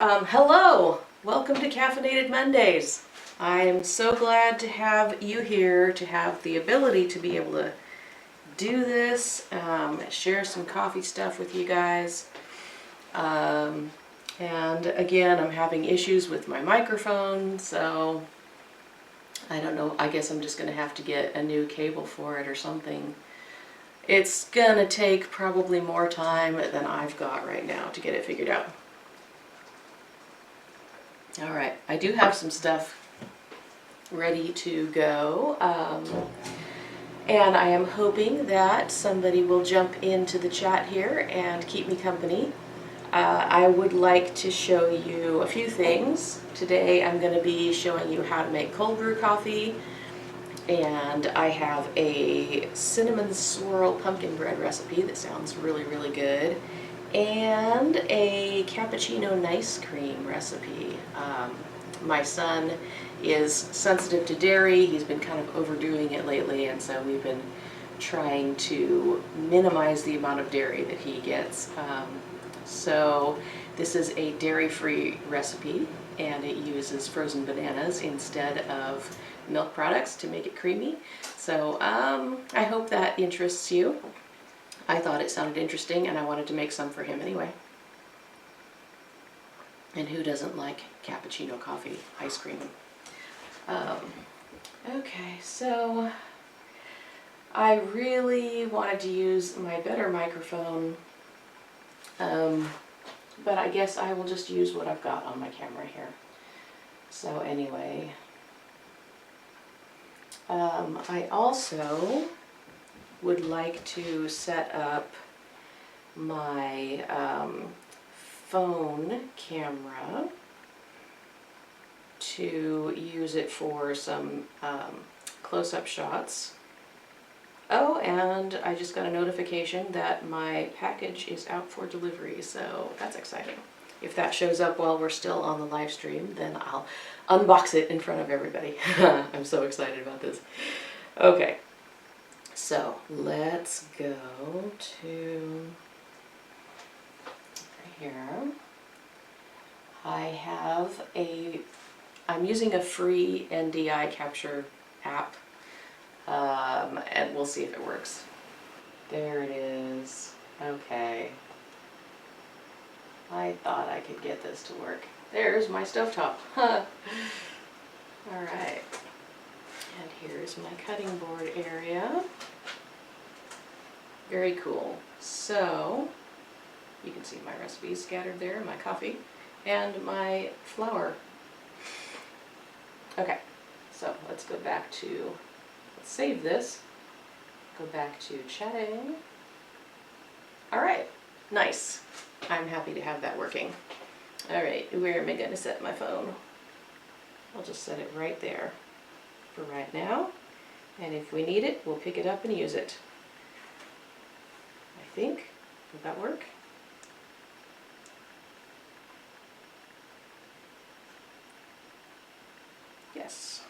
Hello! Welcome to Caffeinated Mondays. I'm so glad to have you here, to have the ability to be able to do this, share some coffee stuff with you guys. And again, I'm having issues with my microphone, so I don't know, I guess I'm just going to have to get a new cable for it or something. It's going to take probably more time than I've got right now to get it figured out. All right, I do have some stuff ready to go, and I am hoping that somebody will jump into the chat here and keep me company. I would like to show you a few things. Today I'm going to be showing you how to make cold brew coffee, and I have a cinnamon swirl pumpkin bread recipe that sounds really, really good, and a cappuccino nice cream recipe. My son is sensitive to dairy. He's been kind of overdoing it lately, and so we've been trying to minimize the amount of dairy that he gets. So this is a dairy-free recipe, and it uses frozen bananas instead of milk products to make it creamy. So I hope that interests you. I thought it sounded interesting, and I wanted to make some for him anyway. And who doesn't like cappuccino coffee ice cream? Okay, so I really wanted to use my better microphone, but I guess I will just use what I've got on my camera here. So anyway, I also would like to set up my phone camera to use it for some close-up shots. Oh, and I just got a notification that my package is out for delivery, so that's exciting. If that shows up while we're still on the live stream, then I'll unbox it in front of everybody. I'm so excited about this. Okay, so let's go to here. I'm using a free NDI capture app, and we'll see if it works. There it is. Okay. I thought I could get this to work. There's my stovetop. Alright. And here's my cutting board area. Very cool. So, you can see my recipes scattered there, my coffee, and my flour. Okay, so let's go back to, let's save this, go back to chatting. All right, nice. I'm happy to have that working. All right, where am I going to set my phone? I'll just set it right there for right now, and if we need it, we'll pick it up and use it. I think, will that work? Yes.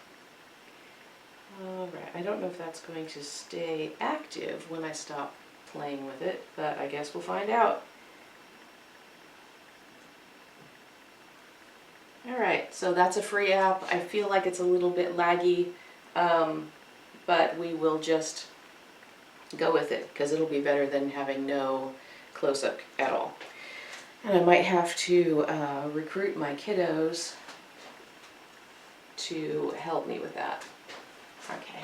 Alright, I don't know if that's going to stay active when I stop playing with it, but I guess we'll find out. Alright, so that's a free app. I feel like it's a little bit laggy, but we will just go with it because it'll be better than having no close-up at all. And I might have to recruit my kiddos to help me with that. Okay.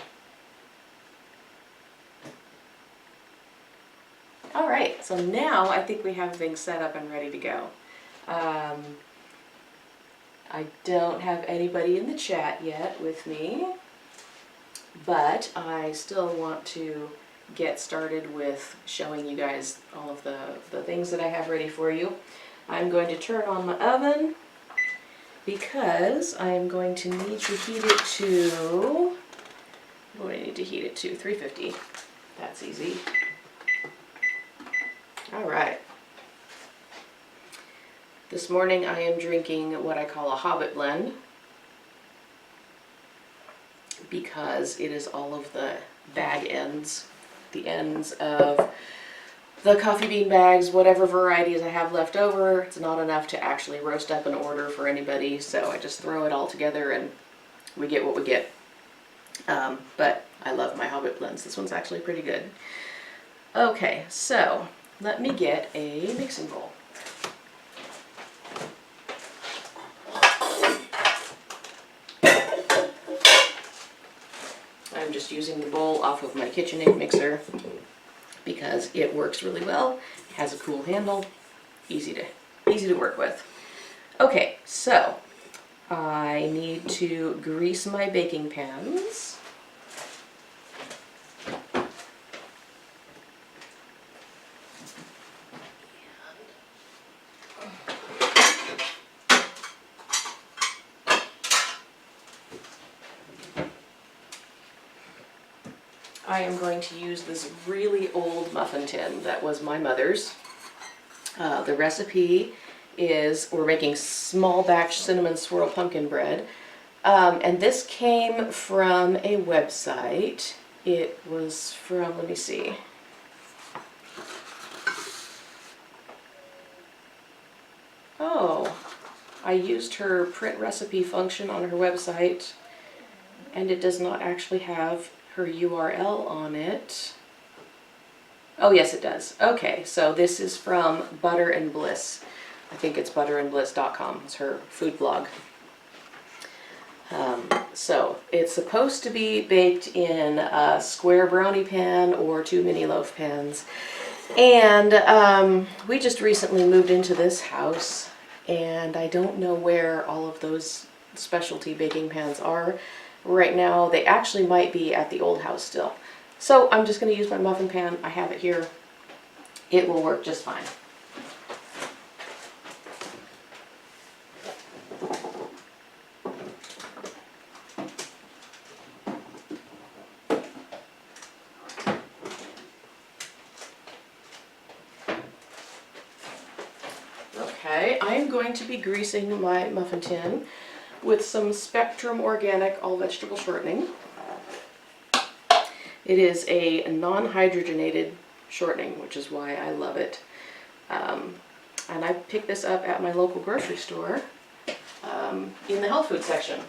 All right, so now I think we have things set up and ready to go. I don't have anybody in the chat yet with me, but I still want to get started with showing you guys all of the things that I have ready for you. I'm going to turn on my oven because I am going to need to heat it to, what do I need to heat it to? 350. That's easy. All right. This morning I am drinking what I call a Hobbit blend because it is all of the bag ends, the ends of the coffee bean bags, whatever varieties I have left over. It's not enough to actually roast up an order for anybody, so I just throw it all together and we get what we get. But I love my Hobbit blends. This one's actually pretty good. Okay, so let me get a mixing bowl. I'm just using the bowl off of my KitchenAid mixer because it works really well, has a cool handle, easy to work with. Okay, so I need to grease my baking pans. I am going to use this really old muffin tin that was my mother's. The recipe is, we're making small batch cinnamon swirl pumpkin bread. And this came from a website. It was from, let me see. Oh, I used her print recipe function on her website, and it does not actually have her URL on it. Oh yes, it does. Okay, so this is from Butter and Bliss. I think it's butterandbliss.com. It's her food blog. So it's supposed to be baked in a square brownie pan or 2 mini loaf pans. And we just recently moved into this house, and I don't know where all of those specialty baking pans are right now. They actually might be at the old house still. So I'm just going to use my muffin pan. I have it here. It will work just fine. Okay, I am going to be greasing my muffin tin with some Spectrum Organic all vegetable shortening. It is a non-hydrogenated shortening, which is why I love it. And I picked this up at my local grocery store in the health food section.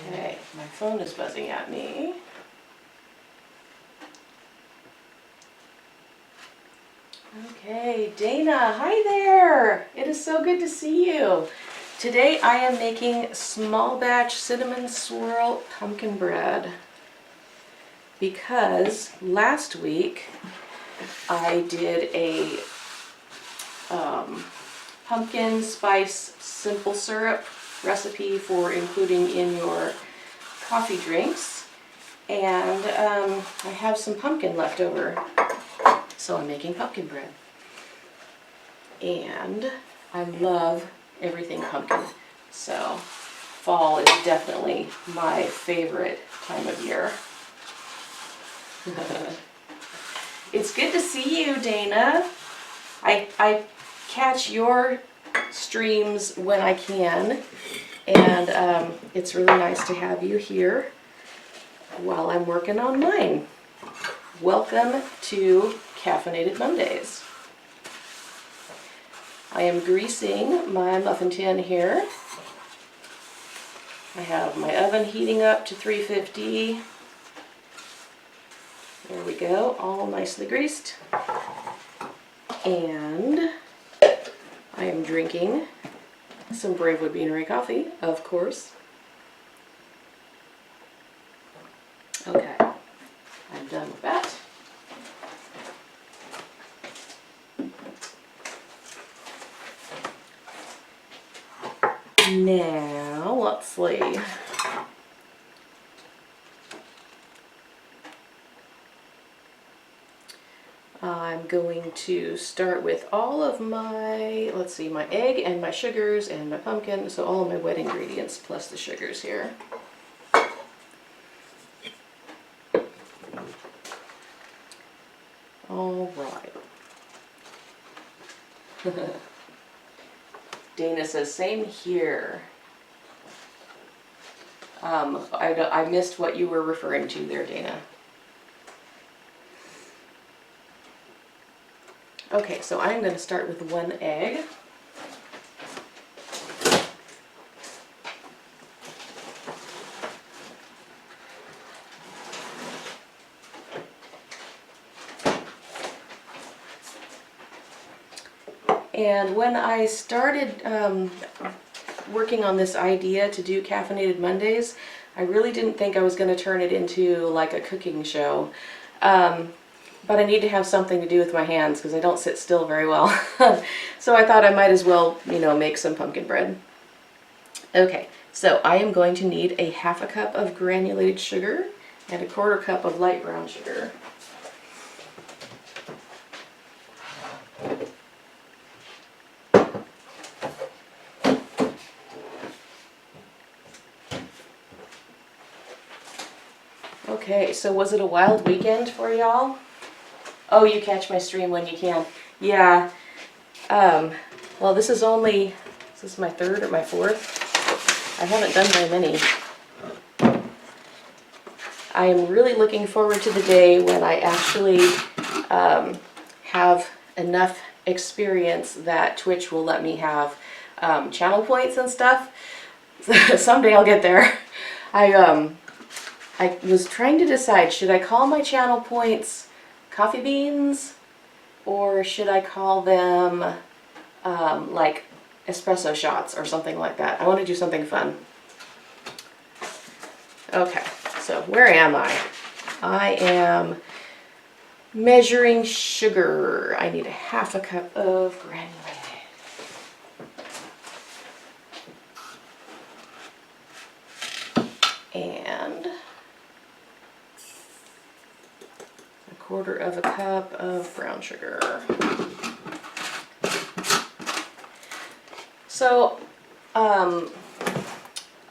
Okay, my phone is buzzing at me. Okay, Dana, hi there! It is so good to see you. Today I am making small batch cinnamon swirl pumpkin bread because last week I did a pumpkin spice simple syrup recipe for including in your coffee drinks, and I have some pumpkin left over, so I'm making pumpkin bread. And I love everything pumpkin, so fall is definitely my favorite time of year. It's good to see you, Dana. I catch your streams when I can, and it's really nice to have you here while I'm working on mine. Welcome to Caffeinated Mondays. I am greasing my muffin tin here. I have my oven heating up to 350. There we go, all nicely greased. And I am drinking some Bravewood Beanery coffee, of course. Okay, I'm done with that. Now, let's see. I'm going to start with all of my, let's see, my egg and my sugars and my pumpkin, so all of my wet ingredients plus the sugars here. All right. Dana says, same here. I missed what you were referring to there, Dana. Okay, so I'm going to start with 1 egg. And when I started working on this idea to do Caffeinated Mondays, I really didn't think I was going to turn it into like a cooking show. But I need to have something to do with my hands because I don't sit still very well. So I thought I might as well, you know, make some pumpkin bread. Okay, so I am going to need a 1/2 cup of granulated sugar and a 1/4 cup of light brown sugar. Okay, so was it a wild weekend for y'all? Oh, you catch my stream when you can. Yeah. Well, this is my 3rd or my 4th? I haven't done very many. I am really looking forward to the day when I actually have enough experience that Twitch will let me have channel points and stuff. Someday I'll get there. I was trying to decide, should I call my channel points coffee beans, or should I call them like espresso shots or something like that? I want to do something fun. Okay, so where am I? I am measuring sugar. I need a 1/2 cup of granulated. And 1/4 cup of brown sugar. So,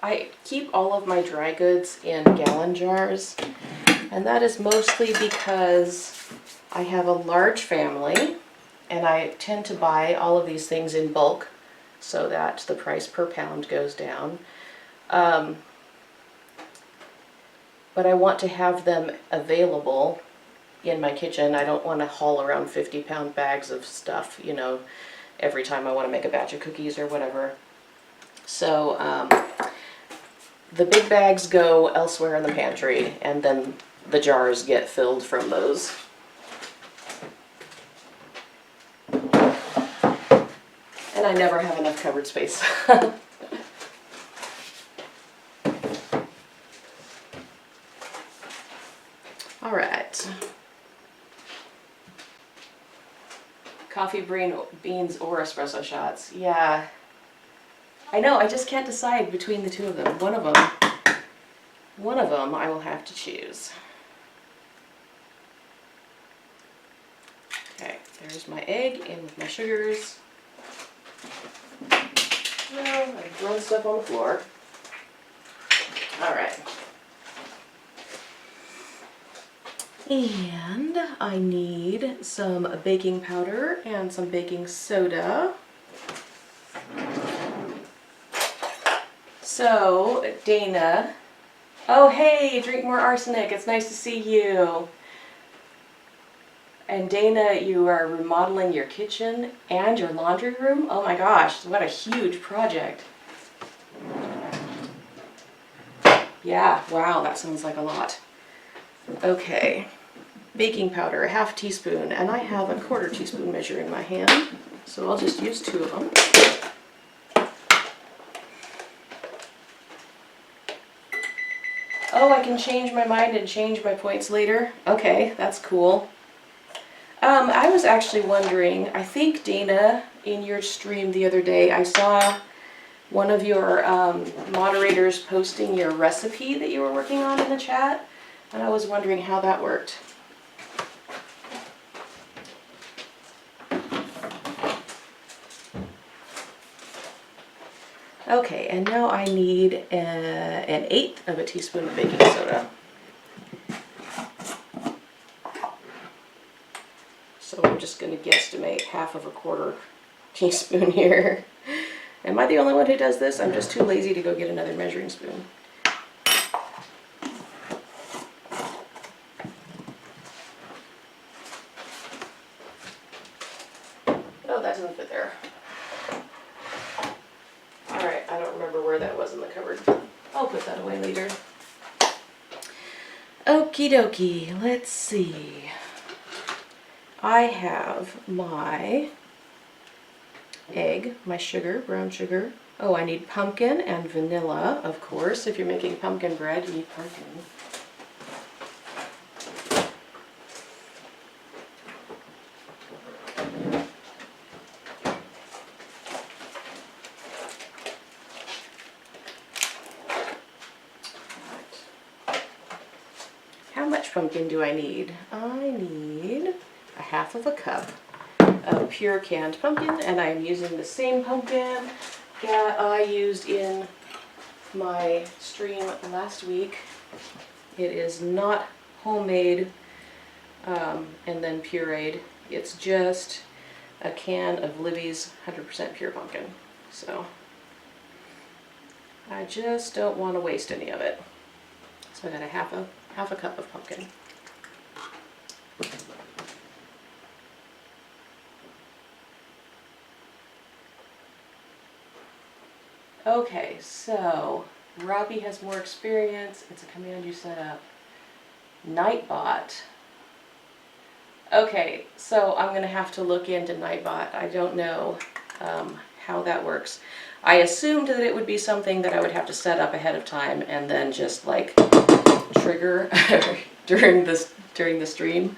I keep all of my dry goods in gallon jars, and that is mostly because I have a large family, and I tend to buy all of these things in bulk so that the price per pound goes down. But I want to have them available in my kitchen. I don't want to haul around 50-pound bags of stuff, you know, every time I want to make a batch of cookies or whatever. So the big bags go elsewhere in the pantry, and then the jars get filled from those. And I never have enough cupboard space. All right. Coffee beans or espresso shots. Yeah. I know, I just can't decide between the two of them. One of them I will have to choose. Okay, there's my egg in with my sugars. No, I've thrown stuff on the floor. All right. And I need some baking powder and some baking soda. So, Dana, oh hey, drink more arsenic, it's nice to see you. And Dana, you are remodeling your kitchen and your laundry room? Oh my gosh, what a huge project. Yeah, wow, that sounds like a lot. Okay, baking powder, a 1/2 teaspoon, and I have a 1/4 teaspoon measure in my hand, so I'll just use 2 of them. Oh, I can change my mind and change my points later? Okay, that's cool. I was actually wondering, I think, Dana, in your stream the other day, I saw one of your moderators posting your recipe that you were working on in the chat, and I was wondering how that worked. Okay, and now I need an 1/8 teaspoon of baking soda. So I'm just going to guesstimate 1/4 teaspoon here. Am I the only one who does this? I'm just too lazy to go get another measuring spoon. Oh, that doesn't fit there. Alright, I don't remember where that was in the cupboard. I'll put that away later. Okie dokie, let's see. I have my egg, my sugar, brown sugar. Oh, I need pumpkin and vanilla, of course. If you're making pumpkin bread, you need pumpkin. How much pumpkin do I need? I need a half of a cup of pure canned pumpkin, and I'm using the same pumpkin that I used in my stream last week. It is not homemade and then pureed. It's just a can of Libby's 100% pure pumpkin. So I just don't want to waste any of it. So I got a half a cup of pumpkin. Okay, so Robbie has more experience. It's a command you set up. Nightbot. Okay, so I'm going to have to look into Nightbot. I don't know how that works. I assumed that it would be something that I would have to set up ahead of time and then just like trigger during the stream.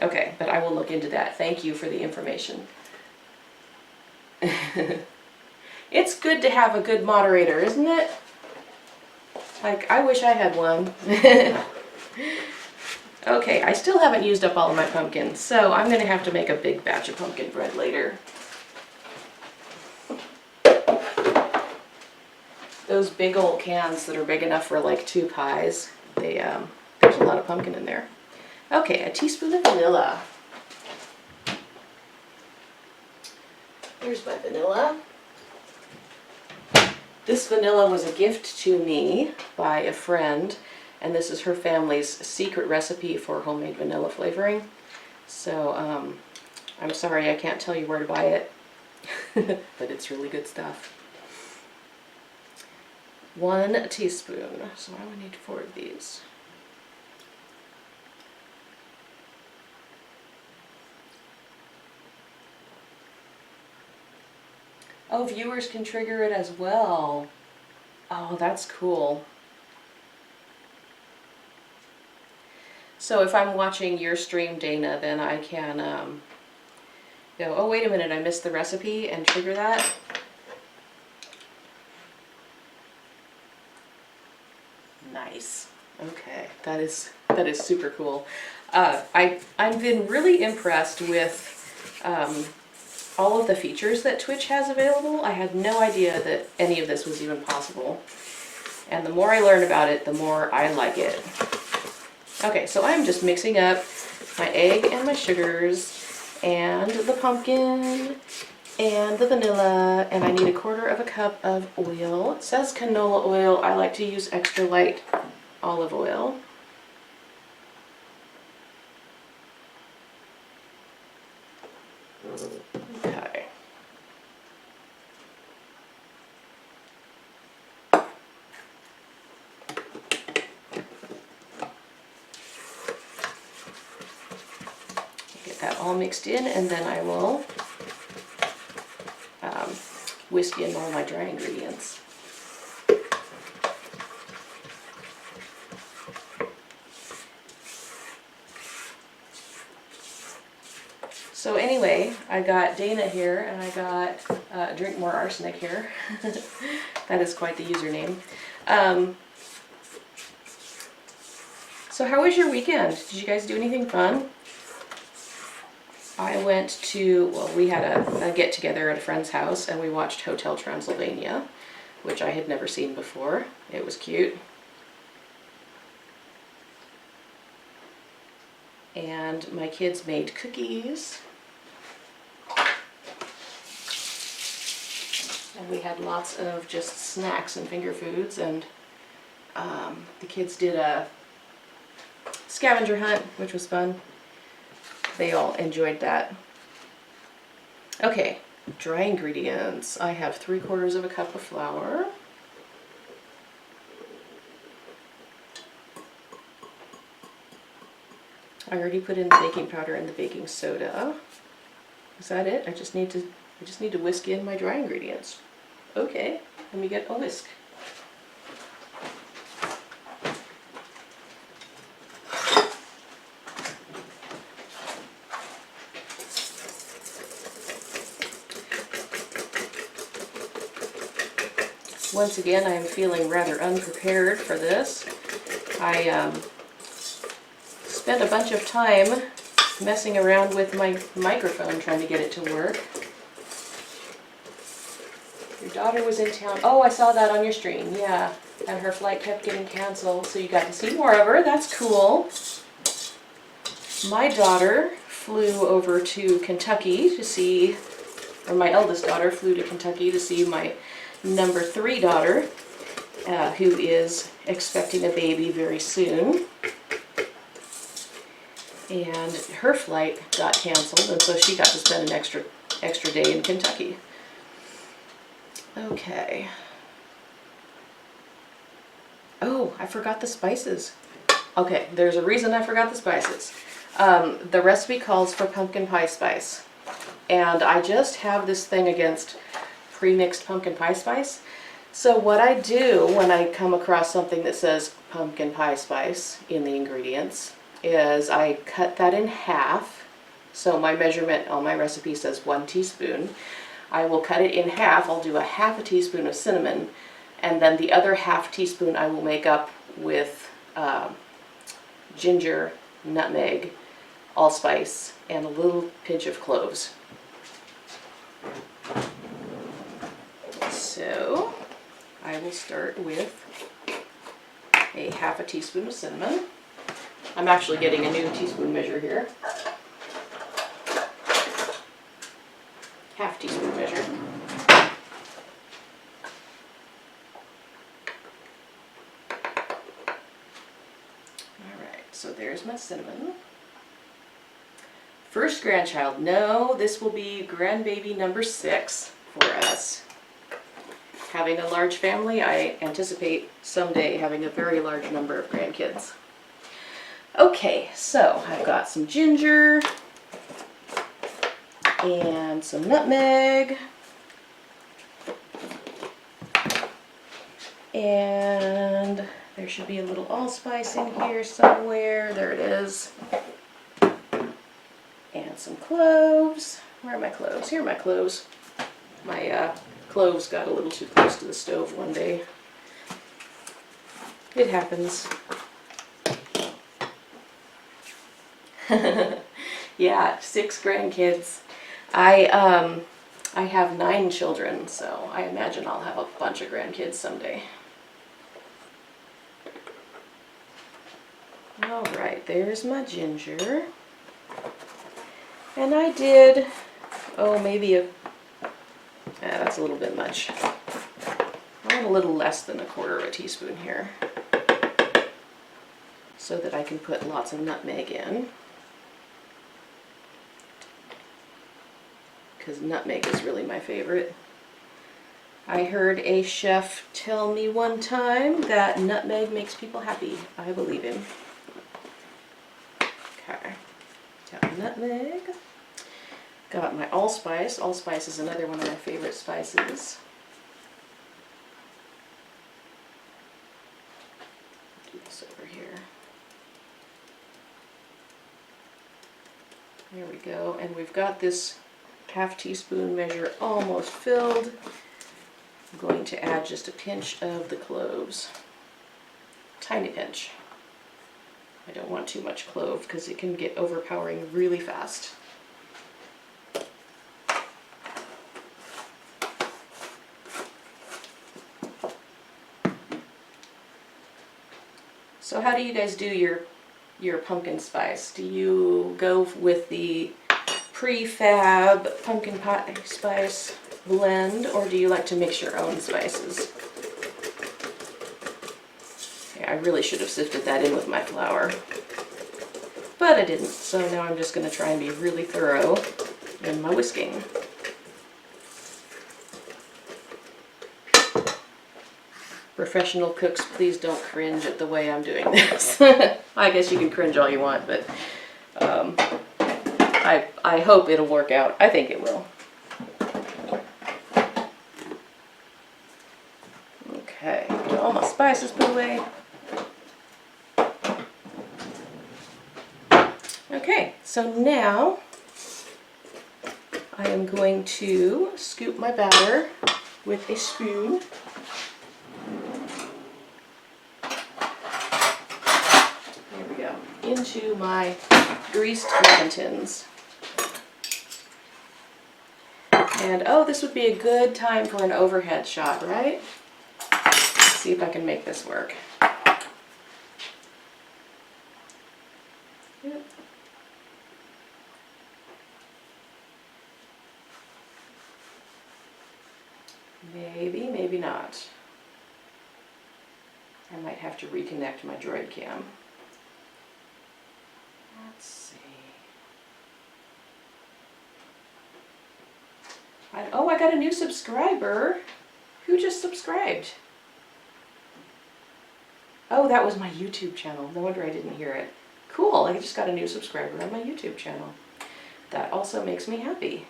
Okay, but I will look into that. Thank you for the information. It's good to have a good moderator, isn't it? Like, I wish I had one. Okay, I still haven't used up all of my pumpkin, so I'm going to have to make a big batch of pumpkin bread later. Those big old cans that are big enough for like 2 pies, there's a lot of pumpkin in there. Okay, a teaspoon of vanilla. Here's my vanilla. This vanilla was a gift to me by a friend, and this is her family's secret recipe for homemade vanilla flavoring. So I'm sorry I can't tell you where to buy it, but it's really good stuff. 1 teaspoon. So I would need 4 of these. Oh, viewers can trigger it as well. Oh, that's cool. So if I'm watching your stream, Dana, then I can go, oh, wait a minute, I missed the recipe, and trigger that. Nice. Okay, that is super cool. I've been really impressed with all of the features that Twitch has available. I had no idea that any of this was even possible. And the more I learn about it, the more I like it. Okay, so I'm just mixing up my egg and my sugars and the pumpkin and the vanilla, and I need 1/4 cup of oil. It says canola oil. I like to use extra light olive oil. Okay. Get that all mixed in, and then I will whisk in all my dry ingredients. So anyway, I got Dana here, and I got Drink More Arsenic here. That is quite the username. So how was your weekend? Did you guys do anything fun? I went to, well, we had a get-together at a friend's house, and we watched Hotel Transylvania, which I had never seen before. It was cute. And my kids made cookies. And we had lots of just snacks and finger foods, and the kids did a scavenger hunt, which was fun. they all enjoyed that. Okay, dry ingredients. I have 3/4 of a cup of flour. I already put in the baking powder and the baking soda. Is that it? I just need to whisk in my dry ingredients. Okay, let me get a whisk. Once again, I am feeling rather unprepared for this. I spent a bunch of time messing around with my microphone trying to get it to work. Your daughter was in town. Oh, I saw that on your stream. Yeah, and her flight kept getting canceled, so you got to see more of her. That's cool. My daughter flew over to Kentucky to see, or my eldest daughter flew to Kentucky to see my number 3 daughter, who is expecting a baby very soon. And her flight got canceled, and so she got to spend an extra day in Kentucky. Okay. Oh, I forgot the spices. Okay, there's a reason I forgot the spices. The recipe calls for pumpkin pie spice, and I just have this thing against pre-mixed pumpkin pie spice. So what I do when I come across something that says pumpkin pie spice in the ingredients is I cut that in half. So my measurement on my recipe says 1 teaspoon. I will cut it in half. I'll do a 1/2 teaspoon of cinnamon, and then the other 1/2 teaspoon I will make up with ginger, nutmeg, allspice, and a little pinch of cloves. So I will start with a 1/2 teaspoon of cinnamon. I'm actually getting a new teaspoon measure here. 1/2 teaspoon measure. Alright, so there's my cinnamon. First grandchild. No, this will be grandbaby number 6 for us. Having a large family, I anticipate someday having a very large number of grandkids. Okay, so I've got some ginger and some nutmeg and there should be a little allspice in here somewhere. There it is. And some cloves. Where are my cloves? Here are my cloves. My cloves got a little too close to the stove one day. It happens. Yeah, 6 grandkids. I have 9 children, so I imagine I'll have a bunch of grandkids someday. Alright, there's my ginger. And I did, oh, maybe that's a little bit much. I want a little less than 1/4 teaspoon here, so that I can put lots of nutmeg in. Because nutmeg is really my favorite. I heard a chef tell me one time that nutmeg makes people happy. I believe him. Okay, got nutmeg. Got my allspice. Allspice is another one of my favorite spices. Do this over here. There we go. And we've got this 1/2 teaspoon measure almost filled. I'm going to add just a pinch of the cloves. Tiny pinch. I don't want too much clove because it can get overpowering really fast. So how do you guys do your pumpkin spice? Do you go with the prefab pumpkin pie spice blend, or do you like to mix your own spices? Yeah, I really should have sifted that in with my flour. but I didn't. So now I'm just going to try and be really thorough in my whisking. Professional cooks, please don't cringe at the way I'm doing this. I guess you can cringe all you want, but I hope it'll work out. I think it will. Okay, get all my spices put away. Okay, so now I am going to scoop my batter with a spoon. There we go. Into my greased muffin tins. And oh, this would be a good time for an overhead shot, right? Let's see if I can make this work. Yep. Maybe, maybe not. I might have to reconnect my Droid cam. Let's see. Oh, I got a new subscriber. Who just subscribed? Oh, that was my YouTube channel. No wonder I didn't hear it. Cool, I just got a new subscriber on my YouTube channel. That also makes me happy.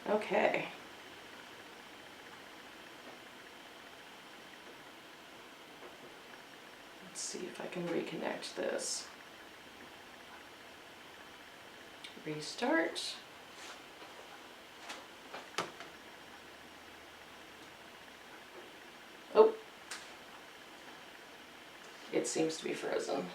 Okay. Let's see if I can reconnect this. Restart. Oh. It seems to be frozen.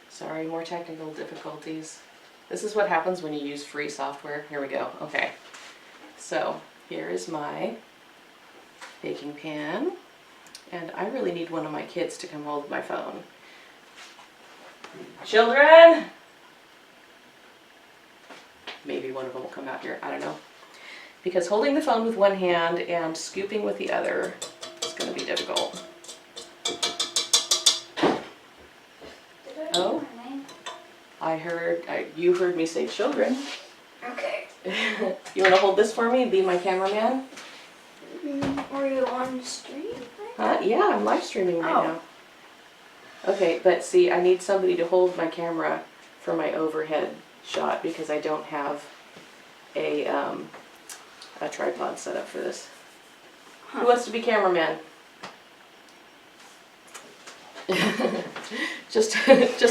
Sorry, more technical difficulties. This is what happens when you use free software. Here we go. Okay. So, here is my baking pan. And I really need one of my kids to come hold my phone. Children! Maybe one of them will come out here. I don't know. Because holding the phone with one hand and scooping with the other is going to be difficult. Oh, I heard, you heard me say children. Okay. You want to hold this for me and be my cameraman? Are you on stream? Yeah, I'm live streaming right now. Okay, but see, I need somebody to hold my camera for my overhead shot because I don't have a tripod set up for this. Who wants to be cameraman? just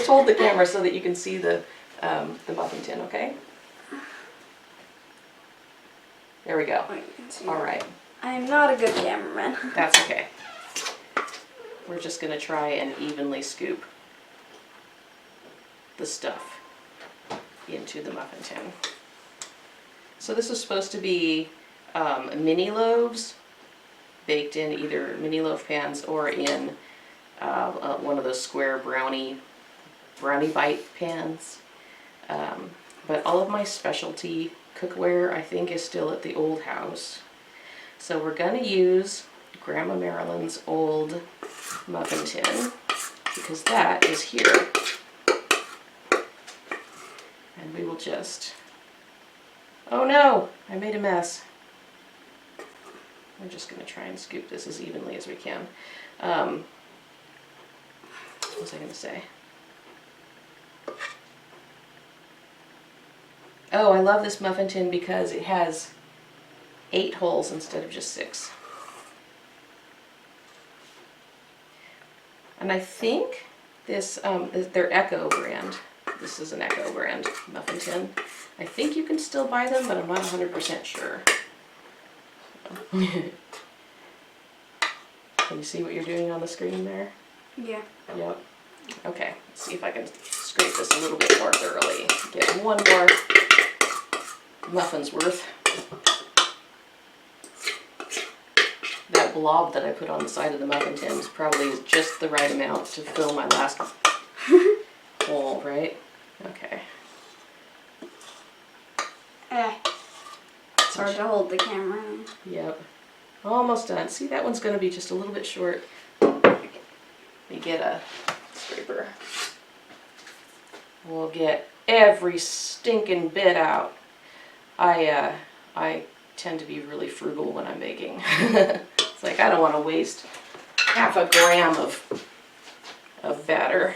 hold the camera so that you can see the muffin tin, okay? There we go. All right. I'm not a good cameraman. That's okay. We're just going to try and evenly scoop the stuff into the muffin tin. So this is supposed to be mini loaves baked in either mini loaf pans or in one of those square brownie bite pans. But all of my specialty cookware, I think, is still at the old house. So we're going to use Grandma Marilyn's old muffin tin because that is here. And we will just... Oh no! I made a mess. We're just going to try and scoop this as evenly as we can. What was I going to say? Oh, I love this muffin tin because it has 8 holes instead of just 6. And I think this, they're Echo brand. This is an Echo brand muffin tin. I think you can still buy them, but I'm not 100% sure. Can you see what you're doing on the screen there? Yeah. Yep. Okay, let's see if I can scrape this a little bit more thoroughly. Get one more muffin's worth. That blob that I put on the side of the muffin tin is probably just the right amount to fill my last hole, right? Okay. It's hard to hold the camera. Yep. Almost done. See, that one's going to be just a little bit short. Let me get a scraper. We'll get every stinking bit out. I tend to be really frugal when I'm baking. It's like I don't want to waste half a gram of batter.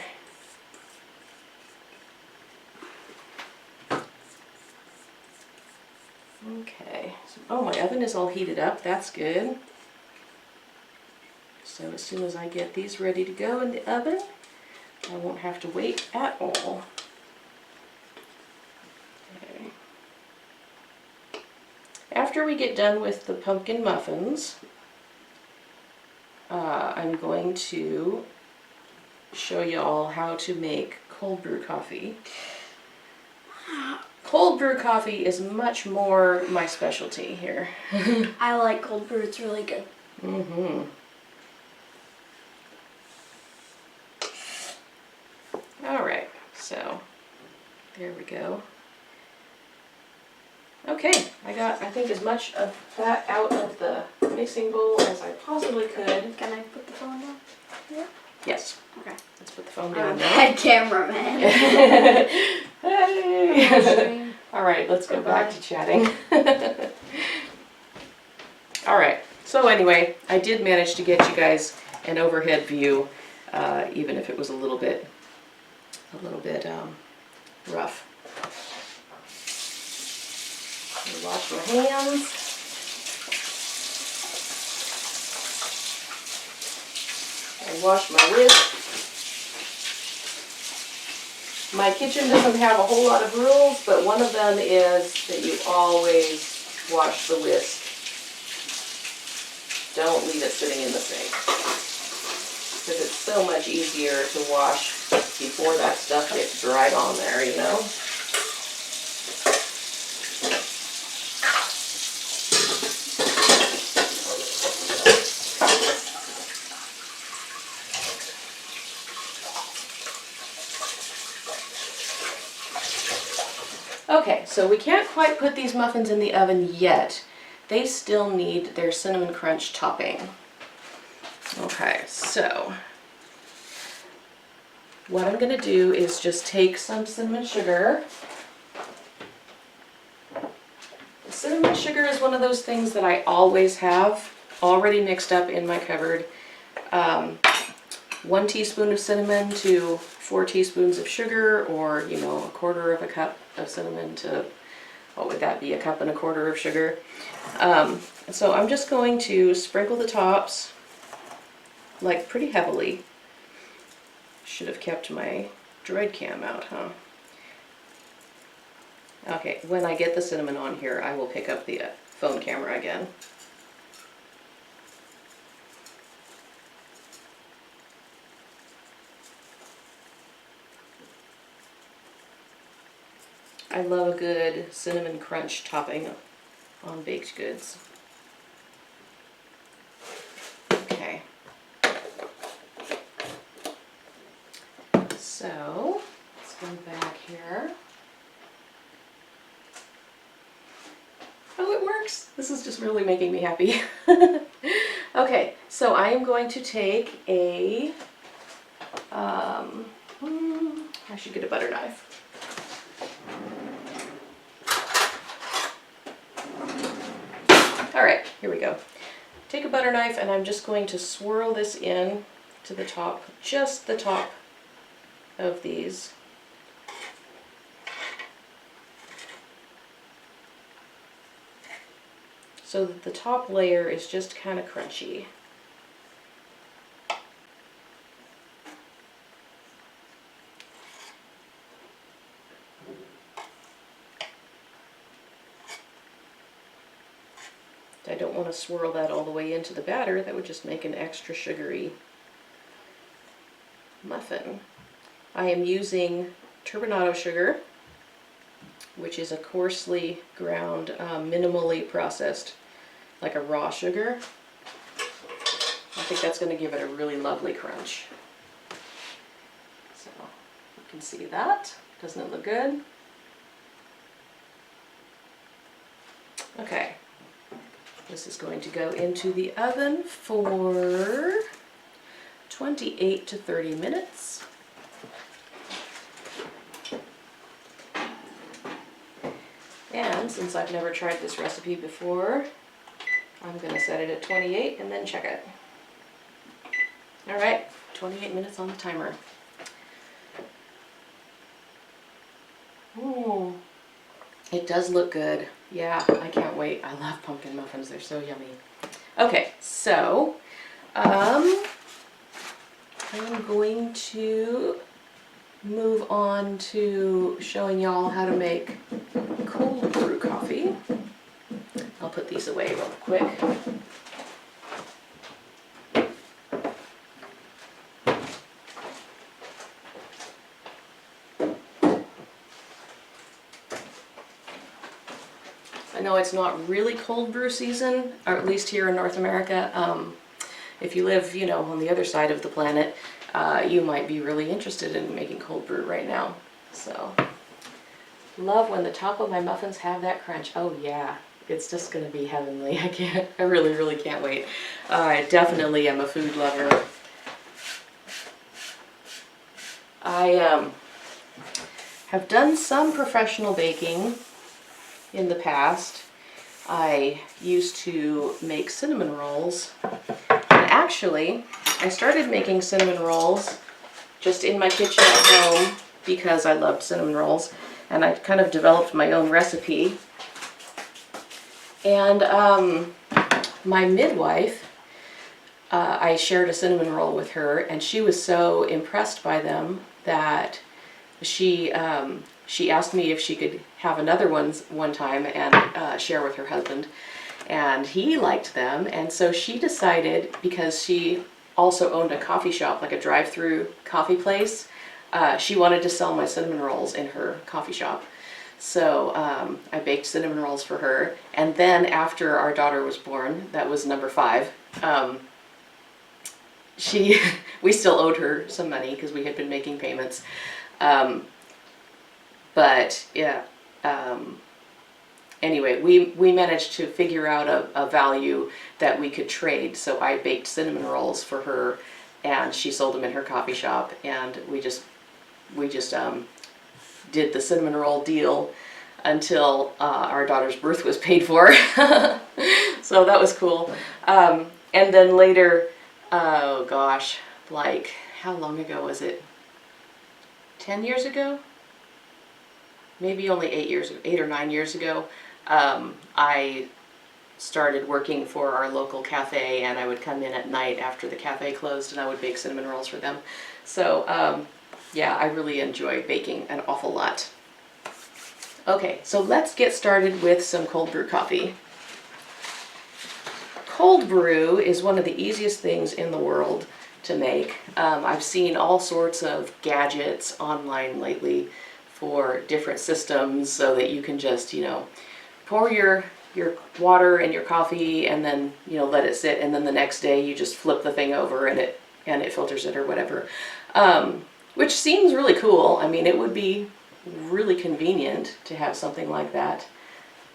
Okay. So, oh, my oven is all heated up. That's good. So as soon as I get these ready to go in the oven, I won't have to wait at all. Okay. After we get done with the pumpkin muffins, I'm going to show you all how to make cold brew coffee. Cold brew coffee is much more my specialty here. I like cold brew, it's really good. Mm-hmm. Alright, so there we go. Okay, I think as much of that out of the mixing bowl as I possibly could. Can I put the phone down? Yeah. Yes. Okay. Let's put the phone I'm down a now. bad cameraman. Hey! Alright, let's go back to chatting. Alright, so anyway, I did manage to get you guys an overhead view, even if it was a little bit rough. Wash my hands. I wash my wrist. My kitchen doesn't have a whole lot of rules, but one of them is that you always wash the whisk. Don't leave it sitting in the sink, because it's so much easier to wash before that stuff gets dried on there, you know? Okay, so we can't quite put these muffins in the oven yet. They still need their cinnamon crunch topping. Okay, so what I'm going to do is just take some cinnamon sugar. Cinnamon sugar is one of those things that I always have already mixed up in my cupboard. 1 teaspoon of cinnamon to 4 teaspoons of sugar, or, you know, 1/4 of a cup of cinnamon to, what would that be, 1 1/4 cups of sugar. So I'm just going to sprinkle the tops, like, pretty heavily. Should have kept my Droid cam out, huh? Okay, when I get the cinnamon on here, I will pick up the phone camera again. I love a good cinnamon crunch topping on baked goods. Okay. So, let's go back here. Oh, it works! This is just really making me happy. Okay, so I am going to take a, I should get a butter knife. Alright, here we go. Take a butter knife and I'm just going to swirl this in to the top, just the top of these. So that the top layer is just kind of crunchy. I don't want to swirl that all the way into the batter. That would just make an extra sugary muffin. I am using turbinado sugar, which is a coarsely ground, minimally processed, like a raw sugar. I think that's going to give it a really lovely crunch. So you can see that. Doesn't it look good? Okay, this is going to go into the oven for 28 to 30 minutes. And since I've never tried this recipe before, I'm going to set it at 28 and then check it. All right, 28 minutes on the timer. Ooh, it does look good. Yeah, I can't wait. I love pumpkin muffins. They're so yummy. Okay, so I'm going to move on to showing y'all how to make cold brew coffee. I'll put these away real quick. I know it's not really cold brew season, or at least here in North America. If you live, you know, on the other side of the planet, you might be really interested in making cold brew right now. So, love when the top of my muffins have that crunch. Oh yeah, it's just gonna be heavenly. I really, really can't wait. I definitely am a food lover. I have done some professional baking in the past. I used to make cinnamon rolls, and actually I started making cinnamon rolls just in my kitchen at home because I loved cinnamon rolls, and I kind of developed my own recipe. And my midwife, I shared a cinnamon roll with her, and she was so impressed by them that she asked me if she could have another one time and share with her husband, and he liked them, and so she decided, because she also owned a coffee shop, like a drive-through coffee place, she wanted to sell my cinnamon rolls in her coffee shop. So I baked cinnamon rolls for her, and then after our daughter was born, that was number 5, we still owed her some money because we had been making payments. But yeah, anyway, we managed to figure out a value that we could trade. So I baked cinnamon rolls for her, and she sold them in her coffee shop, and we just did the cinnamon roll deal until our daughter's birth was paid for. So that was cool. And then later, oh gosh, like how long ago was it? 10 years ago? Maybe only 8 or 9 years ago, I started working for our local cafe, and I would come in at night after the cafe closed and I would bake cinnamon rolls for them. So yeah, I really enjoy baking an awful lot. Okay, so let's get started with some cold brew coffee. Cold brew is one of the easiest things in the world to make. I've seen all sorts of gadgets online lately for different systems so that you can just, you know, pour your water and your coffee and then, you know, let it sit, and then the next day you just flip the thing over and it filters it or whatever. Which seems really cool. I mean, it would be really convenient to have something like that.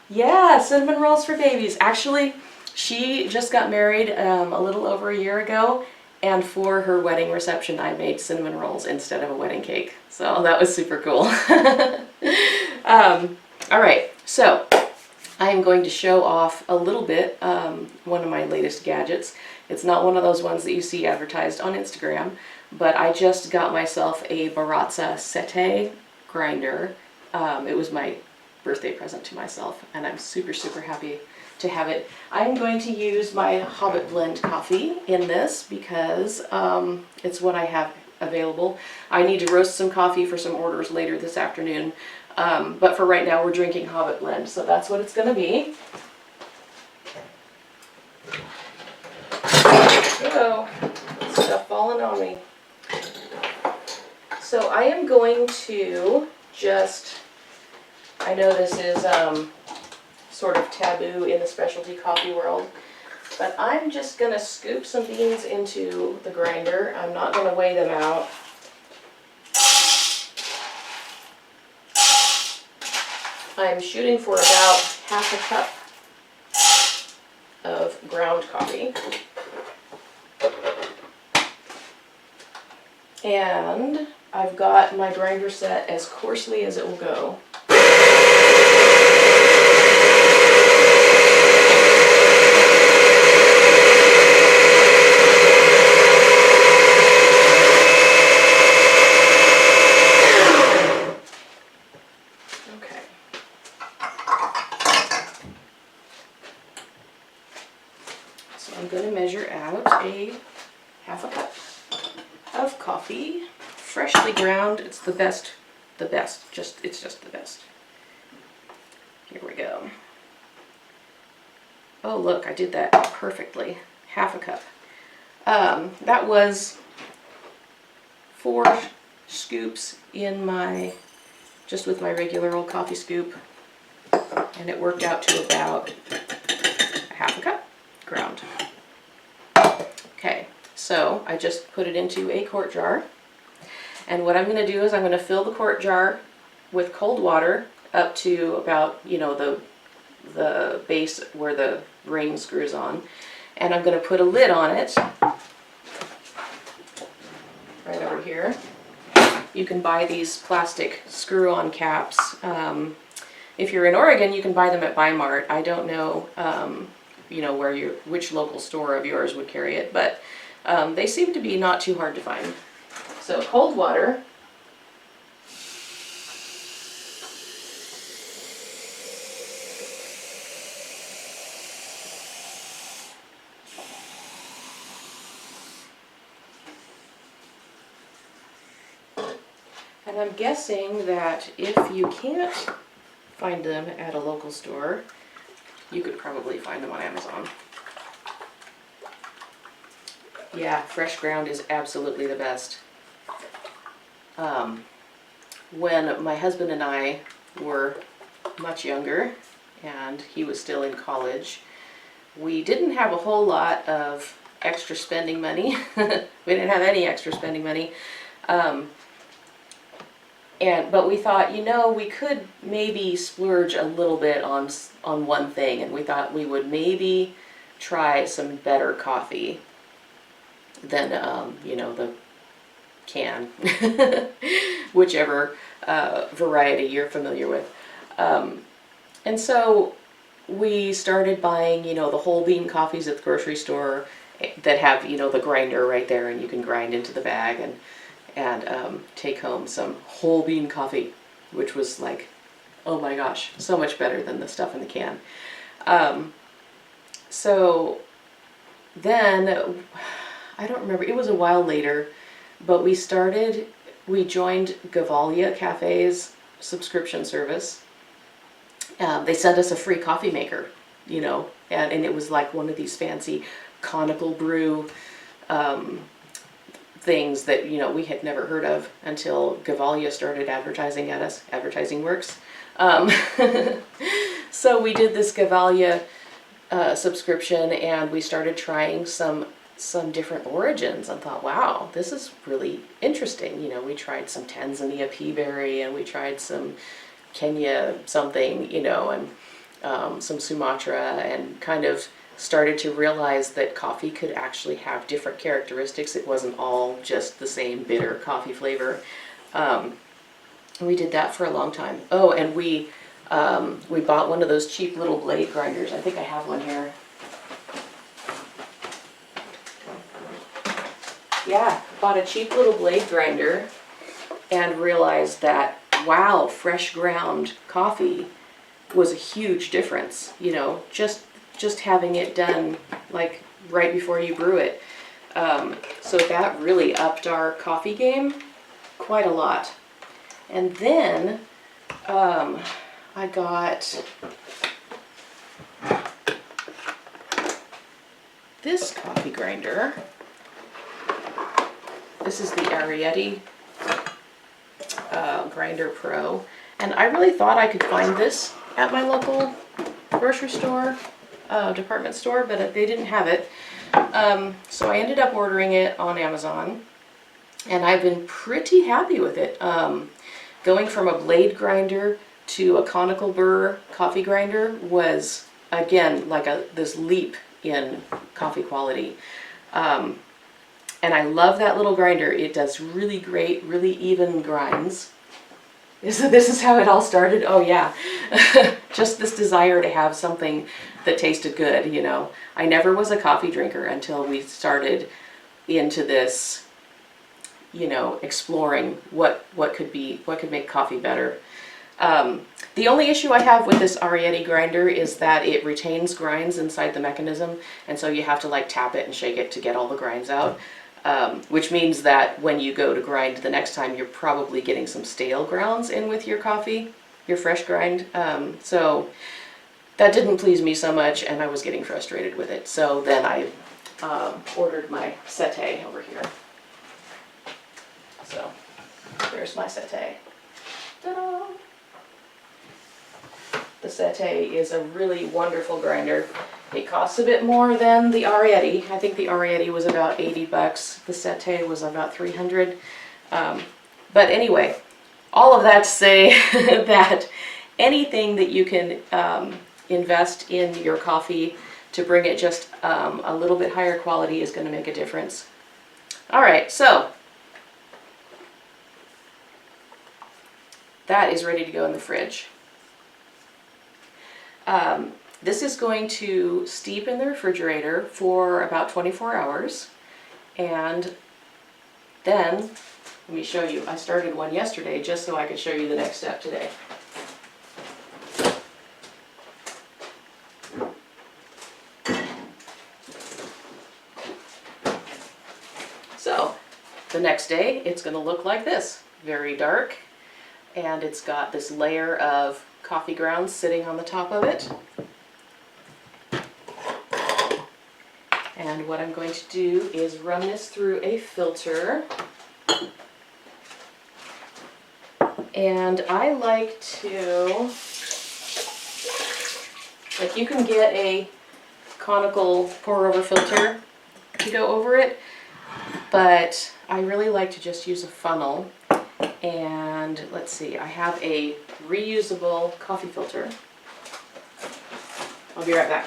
Yeah, cinnamon rolls for babies. Actually, she just got married a little over a year ago, and for her wedding reception, I made cinnamon rolls instead of a wedding cake. So that was super cool. All right, so I am going to show off a little bit one of my latest gadgets. It's not one of those ones that you see advertised on Instagram, but I just got myself a Baratza Sette grinder. It was my birthday present to myself, and I'm super, super happy to have it. I'm going to use my Hobbit blend coffee in this because it's what I have available. I need to roast some coffee for some orders later this afternoon, but for right now we're drinking Hobbit blend, so that's what it's going to be. Oh, stuff falling on me. So I am going to just, I know this is sort of taboo in the specialty coffee world, but I'm just going to scoop some beans into the grinder. I'm not going to weigh them out. I'm shooting for about half a cup ground coffee. And I've got my grinder set as coarsely as it will go. Okay. So I'm going to measure out a half a cup of coffee, freshly ground. It's the best, it's just the best. Here we go. Oh look, I did that perfectly. Half a cup. That was 4 scoops in just with my regular old coffee scoop, and it worked out to about a half a cup ground. Okay, so I just put it into a quart jar, and what I'm going to do is I'm going to fill the quart jar with cold water up to about, you know, the base where the ring screws on, and I'm going to put a lid on it right over here. You can buy these plastic screw-on caps. If you're in Oregon, you can buy them at Bi-Mart. I don't know, you know, which local store of yours would carry it, but they seem to be not too hard to find. So cold water. And I'm guessing that if you can't find them at a local store, you could probably find them on Amazon. Yeah, fresh ground is absolutely the best. When my husband and I were much younger, and he was still in college, we didn't have a whole lot of extra spending money. We didn't have any extra spending money. But we thought, you know, we could maybe splurge a little bit on one thing, and we thought we would maybe try some better coffee than, you know, the can, whichever variety you're familiar with. And so we started buying, you know, the whole bean coffees at the grocery store that have, you know, the grinder right there, and you can grind into the bag and take home some whole bean coffee, which was like, oh my gosh, so much better than the stuff in the can. So then, I don't remember, it was a while later, but we joined Gevalia Cafe's subscription service. They sent us a free coffee maker, you know, and it was like one of these fancy conical brew things that, you know, we had never heard of until Gevalia started advertising at us. Advertising works. So we did this Gevalia subscription, and we started trying some different origins and thought, wow, this is really interesting. You know, we tried some Tanzania pea berry, and we tried some Kenya something, you know, and some Sumatra, and kind of started to realize that coffee could actually have different characteristics. It wasn't all just the same bitter coffee flavor. We did that for a long time. Oh, and we bought one of those cheap little blade grinders. I think I have one here. Yeah, bought a cheap little blade grinder and realized that, wow, fresh ground coffee was a huge difference, you know, just having it done like right before you brew it. So that really upped our coffee game quite a lot. And then I got this coffee grinder. This is the Arietti Grinder Pro. And I really thought I could find this at my local grocery store, department store, but they didn't have it. So I ended up ordering it on Amazon, and I've been pretty happy with it. Going from a blade grinder to a conical burr coffee grinder was, again, like this leap in coffee quality. And I love that little grinder. It does really great, really even grinds. So this is how it all started? Oh yeah, just this desire to have something that tasted good, you know. I never was a coffee drinker until we started into this, you know, exploring what could make coffee better. The only issue I have with this Arietti grinder is that it retains grinds inside the mechanism, and so you have to like tap it and shake it to get all the grinds out. Which means that when you go to grind the next time, you're probably getting some stale grounds in with your coffee, your fresh grind. So that didn't please me so much, and I was getting frustrated with it. So then I ordered my Sette over here. So there's my Sette. Ta-da! The Sette is a really wonderful grinder. It costs a bit more than the Arietti. I think the Arietti was about $80. The Sette was about $300. But anyway, all of that to say that anything that you can invest in your coffee to bring it just a little bit higher quality is going to make a difference. All right, so that is ready to go in the fridge. This is going to steep in the refrigerator for about 24 hours, and then, let me show you, I started one yesterday just so I could show you the next step today. So, the next day it's going to look like this, very dark, and it's got this layer of coffee grounds sitting on the top of it. And what I'm going to do is run this through a filter. And I like to, like, you can get a conical pour over filter to go over it, but I really like to just use a funnel. And let's see, I have a reusable coffee filter. I'll be right back.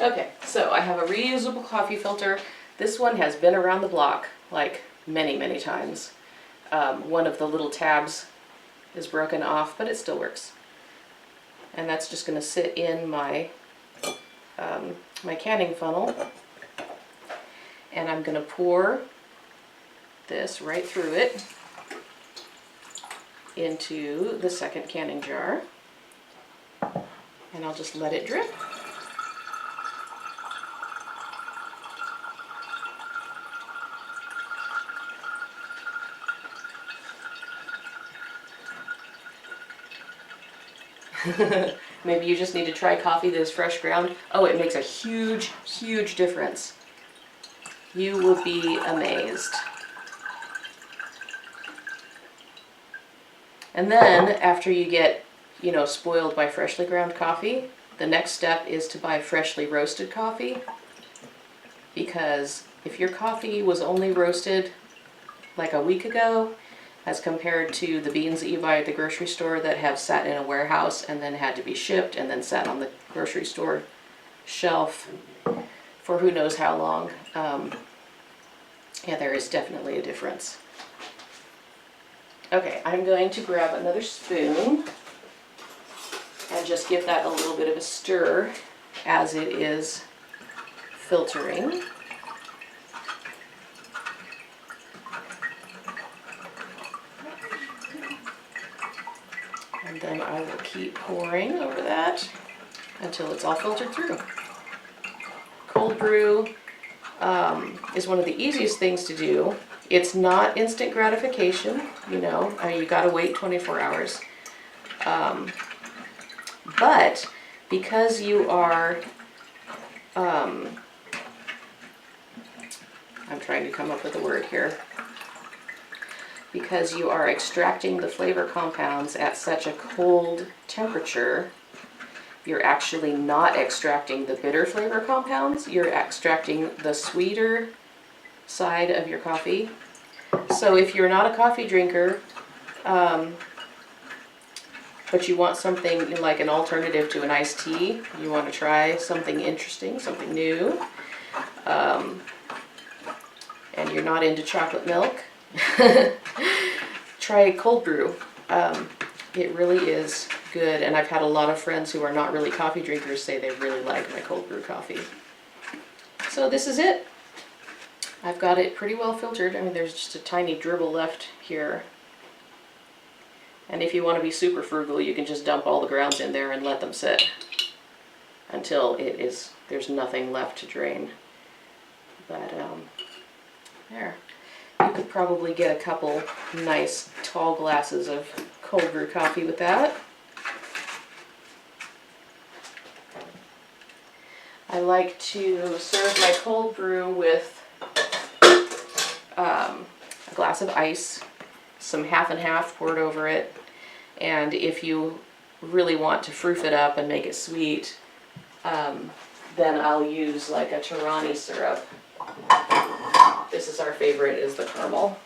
Okay, so I have a reusable coffee filter. This one has been around the block like many times. One of the little tabs is broken off, but it still works. And that's just going to sit in my my canning funnel. And I'm going to pour this right through it into the second canning jar. And I'll just let it drip. Maybe you just need to try coffee that is fresh ground. Oh, it makes a huge difference. You will be amazed. And then after you get, you know, spoiled by freshly ground coffee, the next step is to buy freshly roasted coffee. Because if your coffee was only roasted like a week ago, as compared to the beans that you buy at the grocery store that have sat in a warehouse and then had to be shipped and then sat on the grocery store shelf for who knows how long. Yeah, there is definitely a difference. Okay, I'm going to grab another spoon and just give that a little bit of a stir as it is filtering. And then I will keep pouring over that until it's all filtered through. Cold brew is one of the easiest things to do. It's not instant gratification, you know, you gotta wait 24 hours. But because you are, I'm trying to come up with a word here. Because you are extracting the flavor compounds at such a cold temperature, you're actually not extracting the bitter flavor compounds, you're extracting the sweeter side of your coffee. So if you're not a coffee drinker, but you want something like an alternative to an iced tea, you want to try something interesting, something new, and you're not into chocolate milk, try cold brew. It really is good, and I've had a lot of friends who are not really coffee drinkers say they really like my cold brew coffee. So this is it. I've got it pretty well filtered. I mean, there's just a tiny dribble left here. And if you want to be super frugal, you can just dump all the grounds in there and let them sit until there's nothing left to drain. But there. You could probably get a couple nice tall glasses of cold brew coffee with that. I like to serve my cold brew with a glass of ice, some half and half poured over it, and if you really want to froof it up and make it sweet, then I'll use like a Tirani syrup. This is our favorite, is the caramel.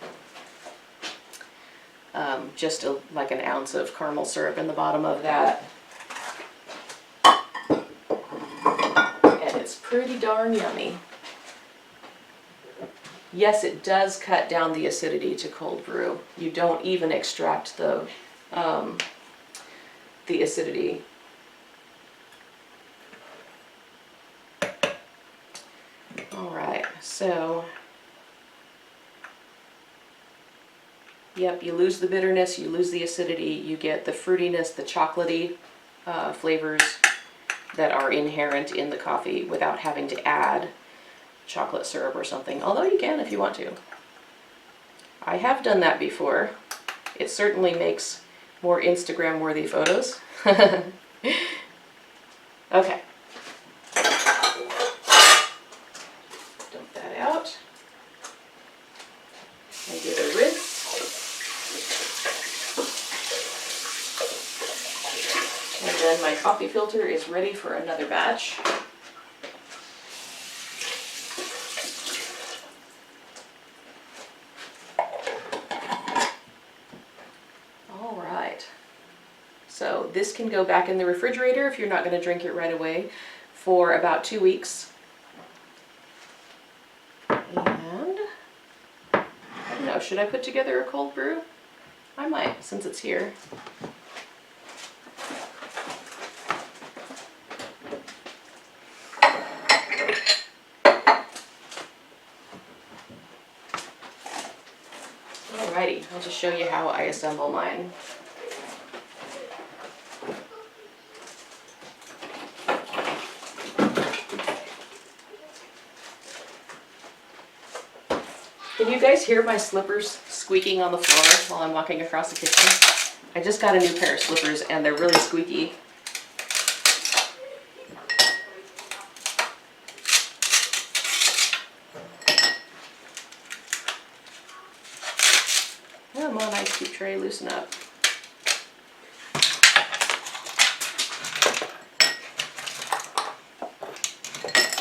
Just like an ounce of caramel syrup in the bottom of that. And it's pretty darn yummy. Yes, it does cut down the acidity to cold brew. You don't even extract the acidity. All right, so yep, you lose the bitterness, you lose the acidity, you get the fruitiness, the chocolatey flavors that are inherent in the coffee without having to add chocolate syrup or something, although you can if you want to. I have done that before. It certainly makes more Instagram worthy photos. Okay. Dump that out. And give it a rinse. And then my coffee filter is ready for another batch. So this can go back in the refrigerator if you're not going to drink it right away for about 2 weeks. And I don't know, should I put together a cold brew? I might, since it's here. Alrighty, I'll just show you how I assemble mine. Can you guys hear my slippers squeaking on the floor while I'm walking across the kitchen? I just got a new pair of slippers and they're really squeaky. Come on, ice cube tray, loosen up.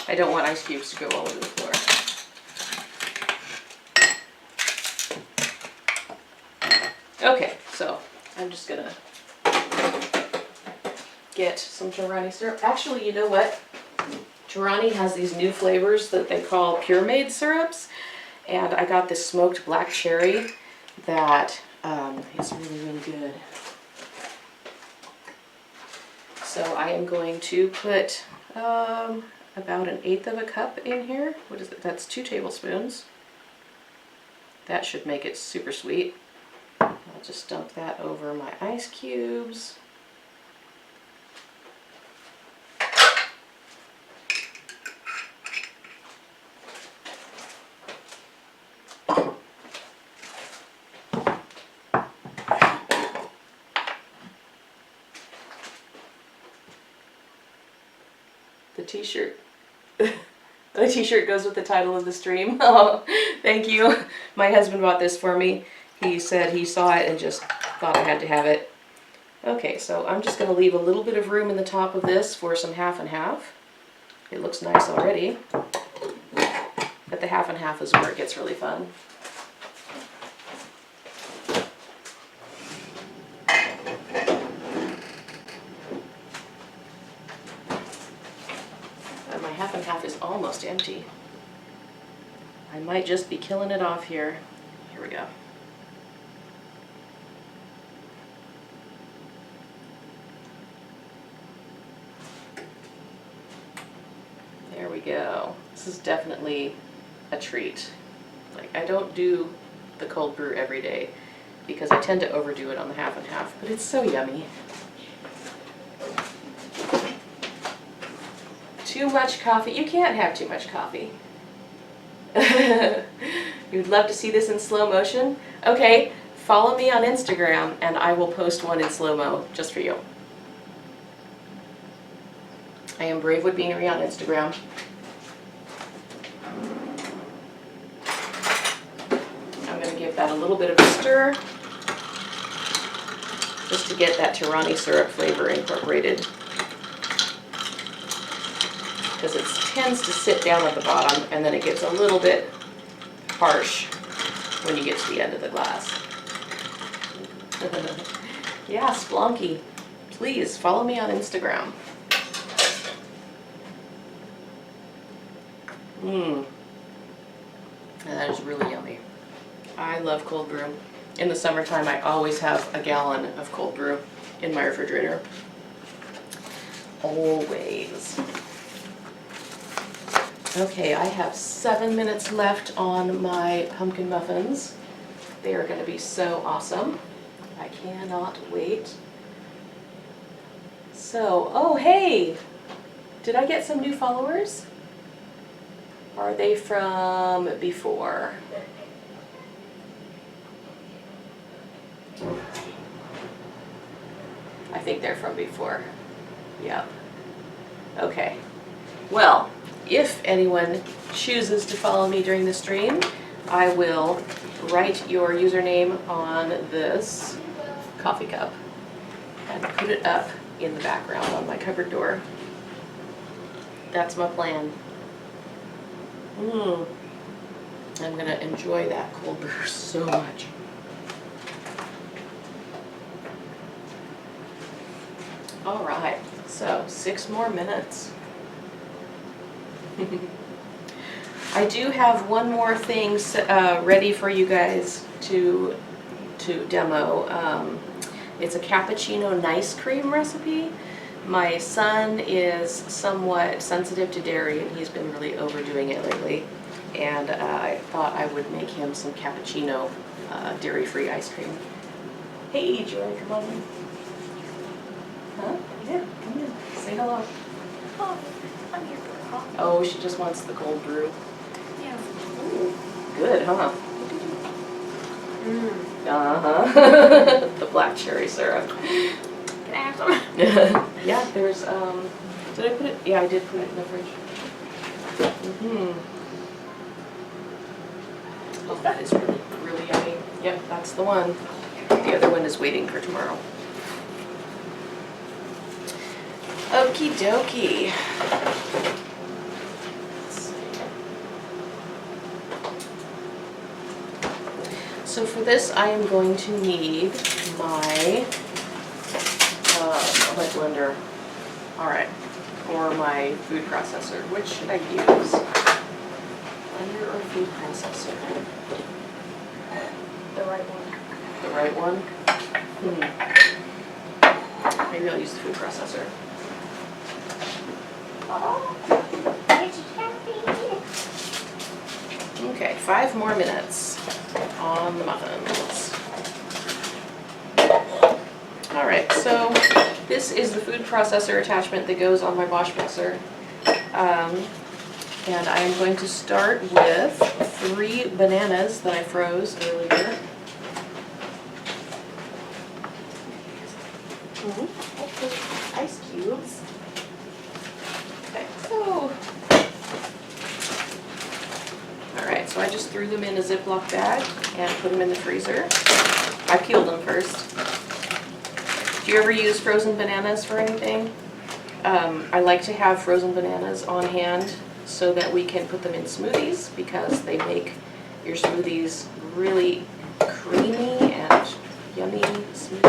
I don't want ice cubes to go all over the floor. Okay, so I'm just gonna get some Tirani syrup. Actually, you know what? Tirani has these new flavors that they call pureed syrups, and I got this smoked black cherry that is really, really good. So I am going to put about 1/8 of a cup in here. What is it? That's 2 tablespoons. That should make it super sweet. I'll just dump that over my ice cubes. The t-shirt. The t-shirt goes with the title of the stream. Oh, thank you. My husband bought this for me. He said he saw it and just thought I had to have it. Okay, so I'm just gonna leave a little bit of room in the top of this for some half and half. It looks nice already, but the half and half is where it gets really fun. And my half and half is almost empty. I might just be killing it off here. Here we go. There we go. This is definitely a treat. Like, I don't do the cold brew every day because I tend to overdo it on the half and half, but it's so yummy. Too much coffee? You can't have too much coffee. You'd love to see this in slow motion? Okay, follow me on Instagram and I will post one in slow-mo just for you. I am Bravewood Beanery on Instagram. I'm going to give that a little bit of a stir just to get that Tirani syrup flavor incorporated, because it tends to sit down at the bottom and then it gets a little bit harsh when you get to the end of the glass. Yeah, Splonky, please follow me on Instagram. Mmm. That is really yummy. I love cold brew. In the summertime, I always have a gallon of cold brew in my refrigerator. Always. Okay, I have 7 minutes left on my pumpkin muffins. They are going to be so awesome. I cannot wait. So, oh hey! Did I get some new followers? Are they from before? I think they're from before. Yep. Okay. Well, if anyone chooses to follow me during the stream, I will write your username on this coffee cup and put it up in the background on my cupboard door. That's my plan. I'm gonna enjoy that cold brew so much. All right, so 6 more minutes. I do have one more thing ready for you guys to demo. It's a cappuccino nice cream recipe. My son is somewhat sensitive to dairy and he's been really overdoing it lately. And I thought I would make him some cappuccino dairy-free ice cream. Hey, do you want to come on in? Huh? Yeah, come in. Say hello. Oh, I'm here for coffee. Oh, she just wants the cold brew. Yeah. Ooh, good, huh? Uh-huh. The black cherry syrup. Can I have some? Yeah, there's, did I put it? Yeah, I did put it in the fridge. Oh, that is really, really yummy. Yep, that's the one. The other one is waiting for tomorrow. Okie dokie. So for this, I am going to need my blender. All right, or my food processor. Which should I use? Blender or food processor? The right one. The right one? Maybe I'll use the food processor. Oh, it's happy. Okay, 5 more minutes on the muffins. All right, so this is the food processor attachment that goes on my wash mixer. And I am going to start with 3 bananas that I froze earlier. Ice cubes. Okay, so. Alright, so I just threw them in a Ziploc bag and put them in the freezer. I peeled them first. Do you ever use frozen bananas for anything, I like to have frozen bananas on hand so that we can put them in smoothies because they make your smoothies really creamy and yummy, smooth.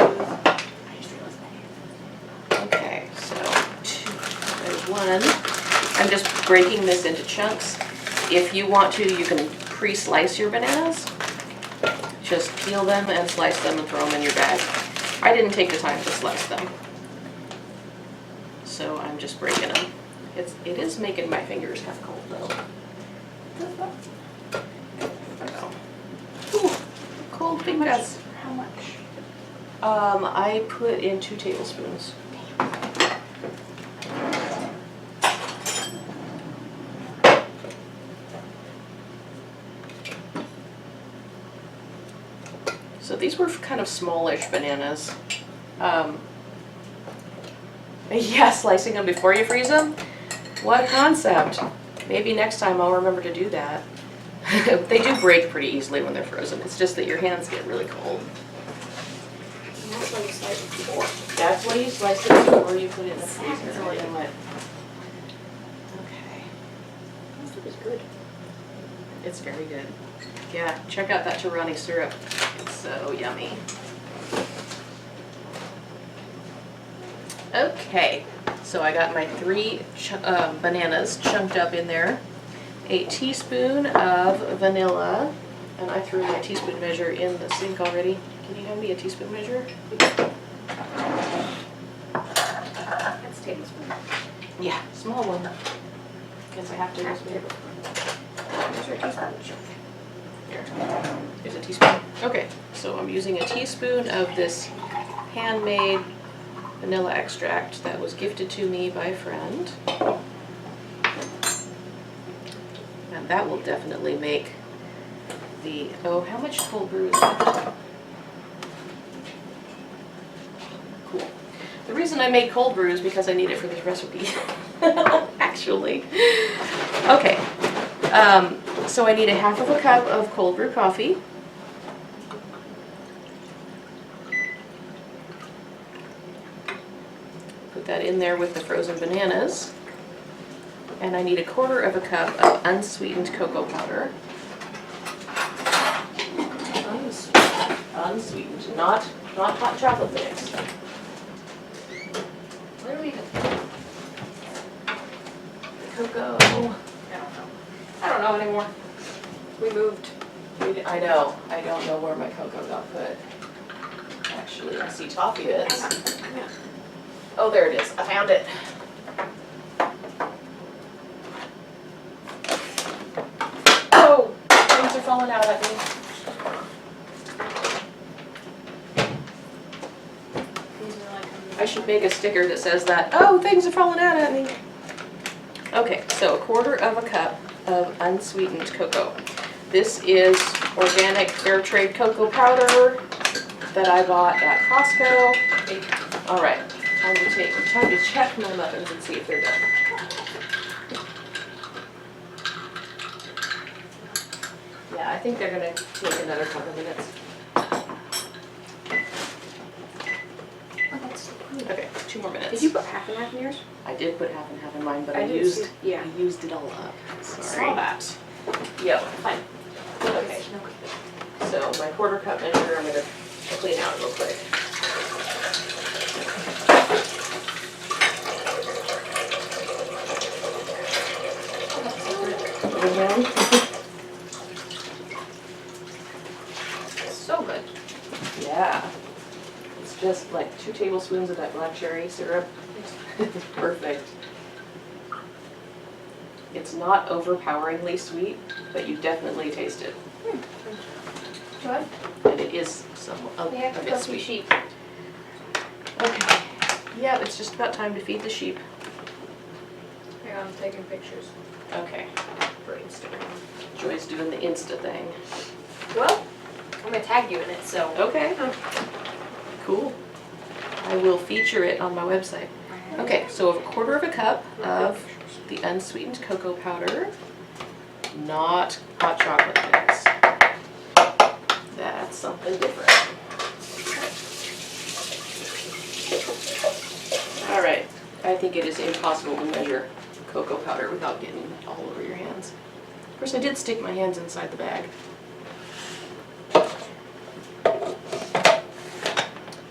Okay, so there's one. I'm just breaking this into chunks. If you want to, you can pre-slice your bananas. Just peel them and slice them and throw them in your bag. I didn't take the time to slice them, so I'm just breaking them. It is making my fingers have cold though. Ooh, cold fingers. How much? I put in 2 tablespoons. So these were kind of smallish bananas. Yeah, slicing them before you freeze them? What a concept. Maybe next time I'll remember to do that. They do break pretty easily when they're frozen. It's just that your hands get really cold. That's why you slice it before. That's why you slice it before you put it in the freezer. Okay. That soup is good. It's very good. Yeah, check out that Tirani syrup. It's so yummy. Okay, so I got my 3 bananas chunked up in there. A teaspoon of vanilla, and I threw my teaspoon measure in the sink already. Can you hand me a teaspoon measure? That's a tablespoon. Yeah, small one. Guess I have to use my Where's your teaspoon? Here. There's a teaspoon. Okay, so I'm using a teaspoon of this handmade vanilla extract that was gifted to me by a friend. And that will definitely make the, oh, how much cold brew is that? Cool. The reason I made cold brew is because I need it for this recipe, actually. Okay, so I need a half of a cup of cold brew coffee. Put that in there with the frozen bananas. And I need a quarter of a cup of unsweetened cocoa powder. Unsweetened, not hot chocolate mix. Where do we even? Cocoa. I don't know anymore. We moved. I know. I don't know where my cocoa got put. Actually, I see toffee bits. Yeah. Oh, there it is. I found it. Oh, things are falling out at me. These are like. I should make a sticker that says that. Oh, things are falling out at me. Okay, so a quarter of a cup of unsweetened cocoa. This is organic fair trade cocoa powder that I bought at Costco. All right, time to check my muffins and see if they're done. Yeah, I think they're gonna take another couple minutes. Oh, that's so good. Okay, 2 more minutes. Did you put half and half in yours? I did put half and half in mine, but I didn't used see- yeah. I used it all up. Sorry. Saw that. Yep, fine. Okay, so my quarter cup measure, I'm gonna clean out real quick. So good. Yeah. It's just like 2 tablespoons of that black cherry syrup. Perfect. It's not overpoweringly sweet, but you definitely taste it. Good. And it is a Yeah, bit coffee sweet. sheep. Okay. Yeah, it's just about time to feed the sheep. Hang on, I'm taking pictures. Okay. For Instagram. Joy's doing the Insta thing. Well, I'm gonna tag you in it, so. Okay. Cool. I will feature it on my website. Okay, so a quarter of a cup of the unsweetened cocoa powder, not hot chocolate mix. That's something different. All right, I think it is impossible to measure cocoa powder without getting all over your hands. Of course, I did stick my hands inside the bag.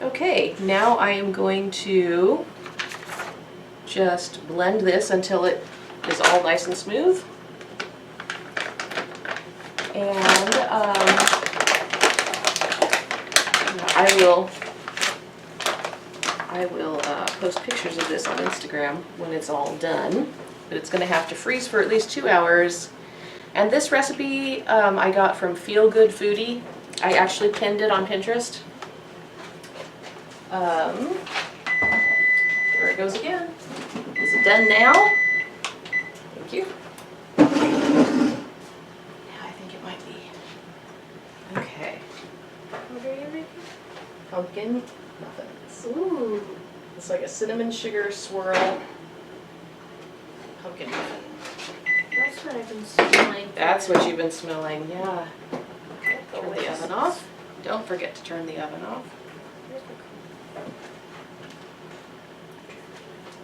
Okay, now I am going to just blend this until it is all nice and smooth. And I will post pictures of this on Instagram when it's all done. But it's going to have to freeze for at least 2 hours. And this recipe I got from Feel Good Foodie. I actually pinned it on Pinterest. There it goes again. Is it done now? Thank you. Yeah, I think it might be. Okay. What are you making? Pumpkin muffins. Ooh. It's like a cinnamon sugar swirl pumpkin muffin. That's what I've been smelling. That's what you've been smelling, yeah. Turn the Delicious. oven off. Don't forget to turn the oven off.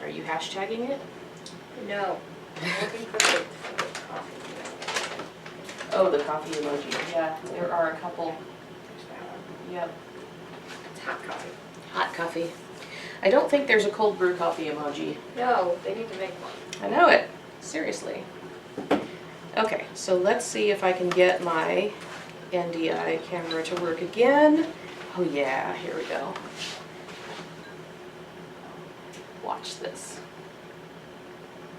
Are you hashtagging it? No. I'm looking for the coffee. Oh, the coffee emoji. Yeah, there are a couple. Yep. It's hot coffee. Hot coffee. I don't think there's a cold brew coffee emoji. No, they need to make one. I know it. Seriously. Okay, so let's see if I can get my NDI camera to work again. Oh yeah, here we go. Watch this.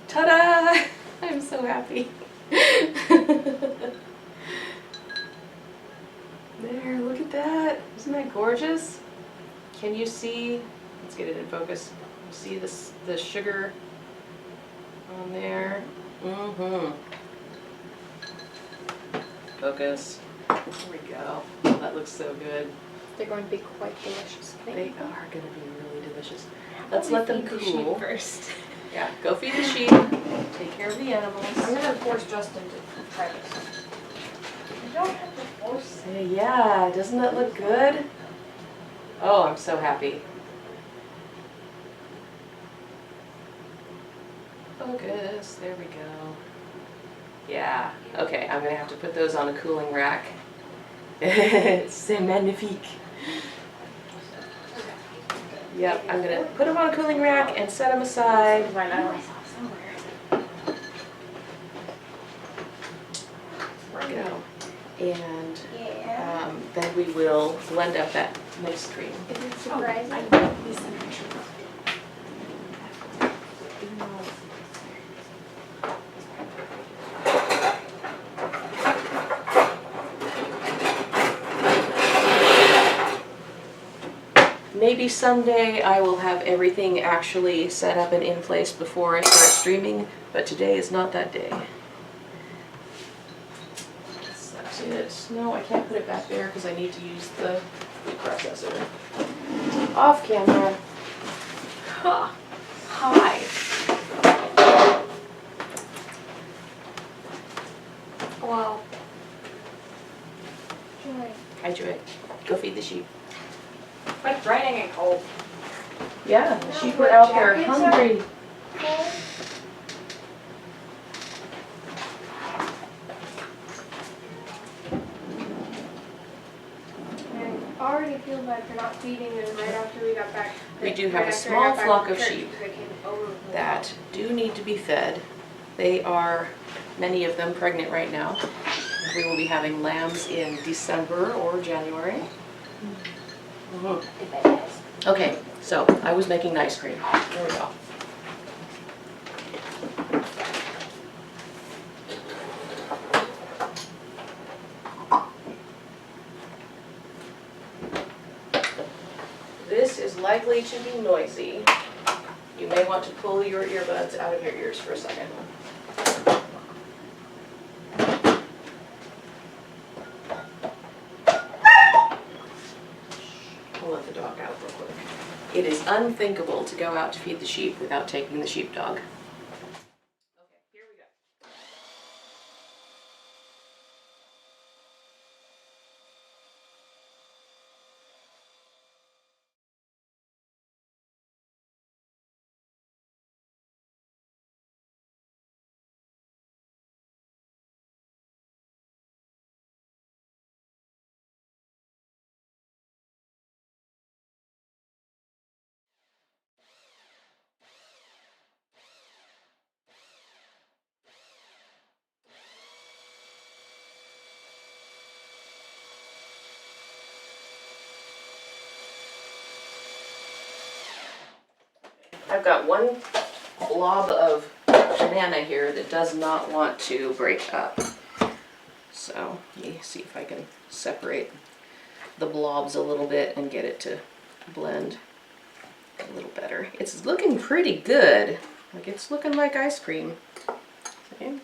Ta-da! I'm so happy. There, look at that. Isn't that gorgeous? Can you see? Let's get it in focus. You see this, the sugar on there? Mm-hmm. Focus. There we go. Oh, that looks so good. They're going to be quite delicious. They are going to be really delicious. How Let's about let them we feed the sheep cool. first. Yeah, go feed the sheep. Take care of the animals. I'm going to force Justin to try this. You don't have to force it. Yeah, doesn't that look good? Oh, I'm so happy. Focus, there we go. Yeah, okay, I'm gonna have to put those on a cooling rack. C'est magnifique. Yep, I'm gonna put them on a cooling rack and set them aside. I know I saw somewhere. There we go. And Yeah. then we will blend up that mixed cream. Is it surprising? Maybe someday I will have everything actually set up and in place before I start streaming, but today is not that day. That's it. No, I can't put it back there because I need to use the food processor. Off camera. Huh. Hi. Wow. Joy. Hi, Joy. Go feed the sheep. But it's raining and cold. Yeah, the sheep wear are out there jackets, hungry. I already feel bad for not feeding them right after we got back. We do have right a after I small got back flock from of church, sheep because I came over from the that do need to be fed. They are, many of them, pregnant right now. We will be having lambs in December or January. Mhm. Okay, so I was making ice cream. There we go. This is likely to be noisy. You may want to pull your earbuds out of your ears for a second. I'll let the dog out real quick. It is unthinkable to go out to feed the sheep without taking the sheepdog. I've got one blob of banana here that does not want to break up. So let me see if I can separate the blobs a little bit and get it to blend a little better. It's looking pretty good. Like it's looking like ice cream. Okay.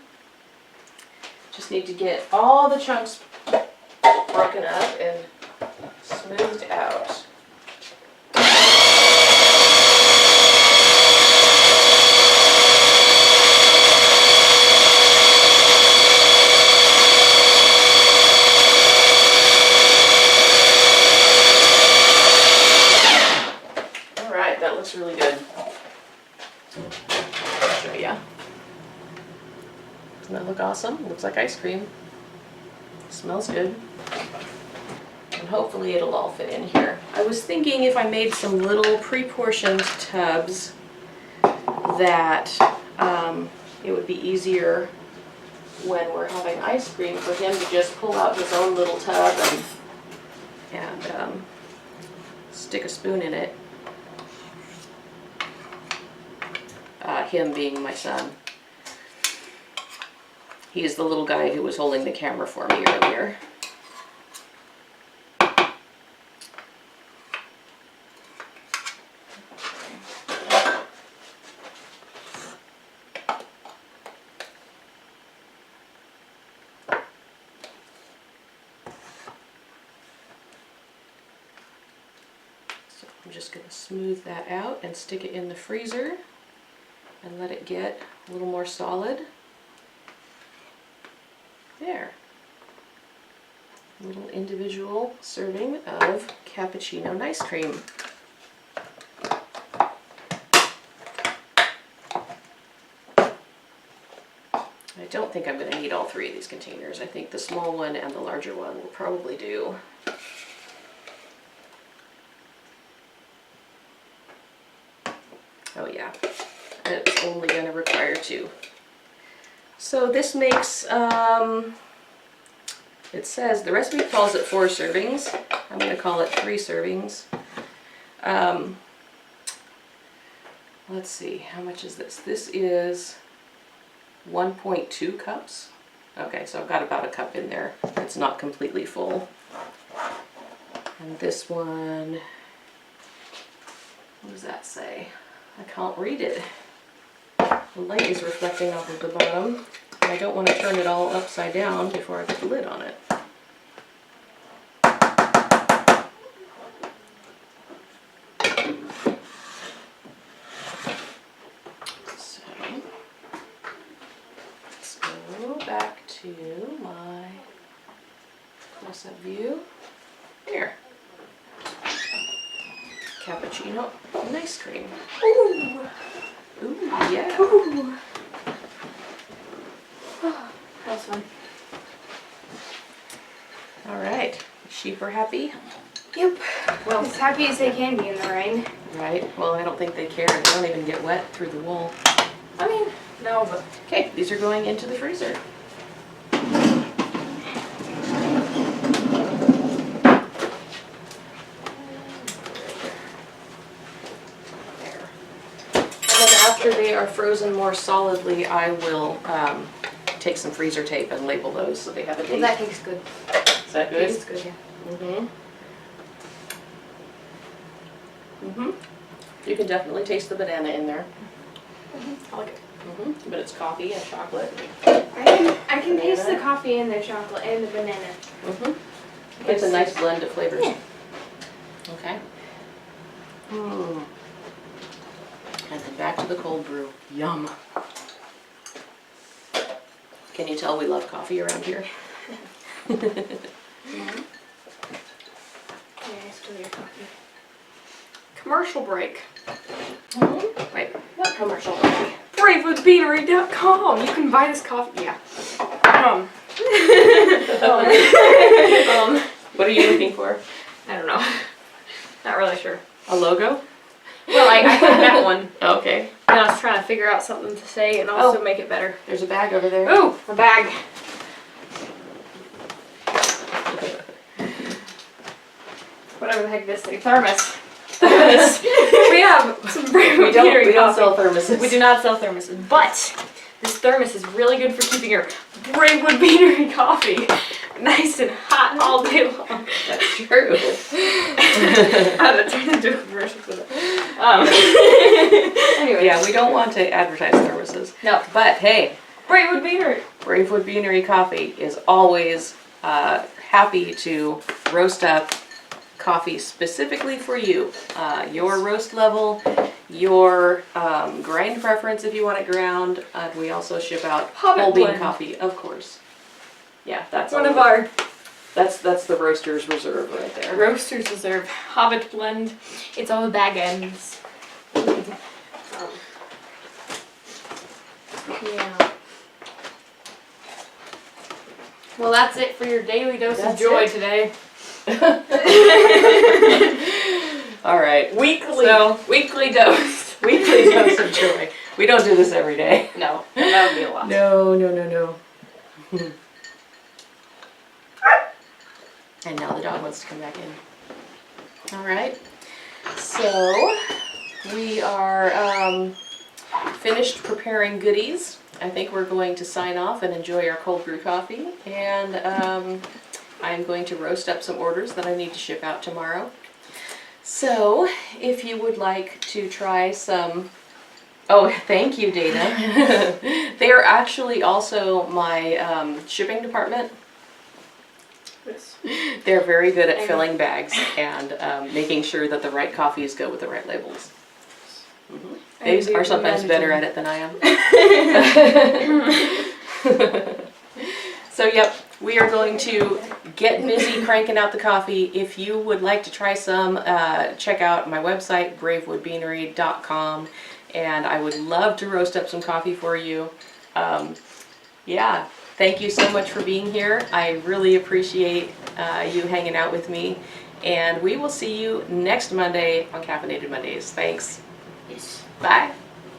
Just need to get all the chunks broken up and smoothed out. Alright, that looks really good. I'll show ya. Doesn't that look awesome? Looks like ice cream. Smells good. And hopefully it'll all fit in here. I was thinking if I made some little pre-portioned tubs that it would be easier when we're having ice cream for him to just pull out his own little tub and stick a spoon in it. Him being my son. He is the little guy who was holding the camera for me earlier. So I'm just going to smooth that out and stick it in the freezer and let it get a little more solid. There. A little individual serving of cappuccino ice cream. I don't think I'm going to need all three of these containers. I think the small one and the larger one will probably do. Oh yeah, and it's only going to require 2. So this makes, it says, the recipe calls it 4 servings. I'm going to call it 3 servings. Let's see, how much is this? This is 1.2 cups. Okay, so I've got about a cup in there. It's not completely full. And this one, what does that say? I can't read it. The light is reflecting off of the bottom. And I don't want to turn it all upside down before I put the lid on it. So, let's go back to my close-up view. Here. Cappuccino ice cream. Ooh! Ooh, yeah. Ooh. Oh, that was fun. Alright. Sheep are happy? Yep. Well, as happy as they can be in the rain. Right. Well, I don't think they care. They don't even get wet through the wool. I mean, no, but... Okay, these are going into the freezer. After they are frozen more solidly, I will take some freezer tape and label those so they have a date. Well, that tastes good. Is that good? Tastes good, yeah. Mm-hmm. Mm-hmm. You can definitely taste the banana in there. Mm-hmm. I like it. Mm-hmm. But it's coffee and chocolate. I can taste the coffee and the chocolate and the banana. Mm-hmm. It's a nice blend of flavors. Yeah. Okay. Mm. And then back to the cold brew. Yum. Can you tell we love coffee around here? Yeah, still your coffee. Commercial break. Mm-hmm. Wait, what commercial break? Bravewoodbeanery.com. You can buy this coffee. Yeah. What are you looking for? I don't know. Not really sure. A logo? Well, I had that one. Okay. And I was trying to figure out something to say and also make it better. There's a bag over there. Ooh, a bag. Whatever the heck this thing. Thermos. thermos. We have some Bravewood Beanery we don't coffee. sell thermoses. We do not sell thermoses, but this thermos is really good for keeping your Bravewood Beanery coffee nice and hot all day long. That's true. That turned into a commercial for that. Anyway, Yeah, we don't want to advertise thermoses. no, But hey, Bravewood Beanery. Bravewood Beanery Coffee is always happy to roast up coffee specifically for you. Your roast level, your grind preference if you want it ground. We also ship out Hobbit whole bean blend. coffee, of course. Yeah, that's One of always- our That's the Roaster's Reserve right there. Roasters Reserve Hobbit blend. It's all the bag ends. Yeah. Well, that's it for your daily dose That's of joy it. today. All right, Weekly. So- Weekly dose. weekly dose of joy. We don't do this every day. No, that would be a lot. No. And now the dog wants to come back in. All right, so we are finished preparing goodies. I think we're going to sign off and enjoy our cold brew coffee, and I'm going to roast up some orders that I need to ship out tomorrow. So if you would like to try some, oh, thank you, Dana. They are actually also my shipping department. Yes. They're very good at filling bags and making sure that the right coffees go with the right labels. Mm-hmm. They are sometimes better at it than I am. So yep, we are going to get busy cranking out the coffee. If you would like to try some, check out my website, bravewoodbeanery.com, and I would love to roast up some coffee for you. Yeah, thank you so much for being here. I really appreciate you hanging out with me, and we will see you next Monday on Caffeinated Mondays. Thanks. Yes. Bye.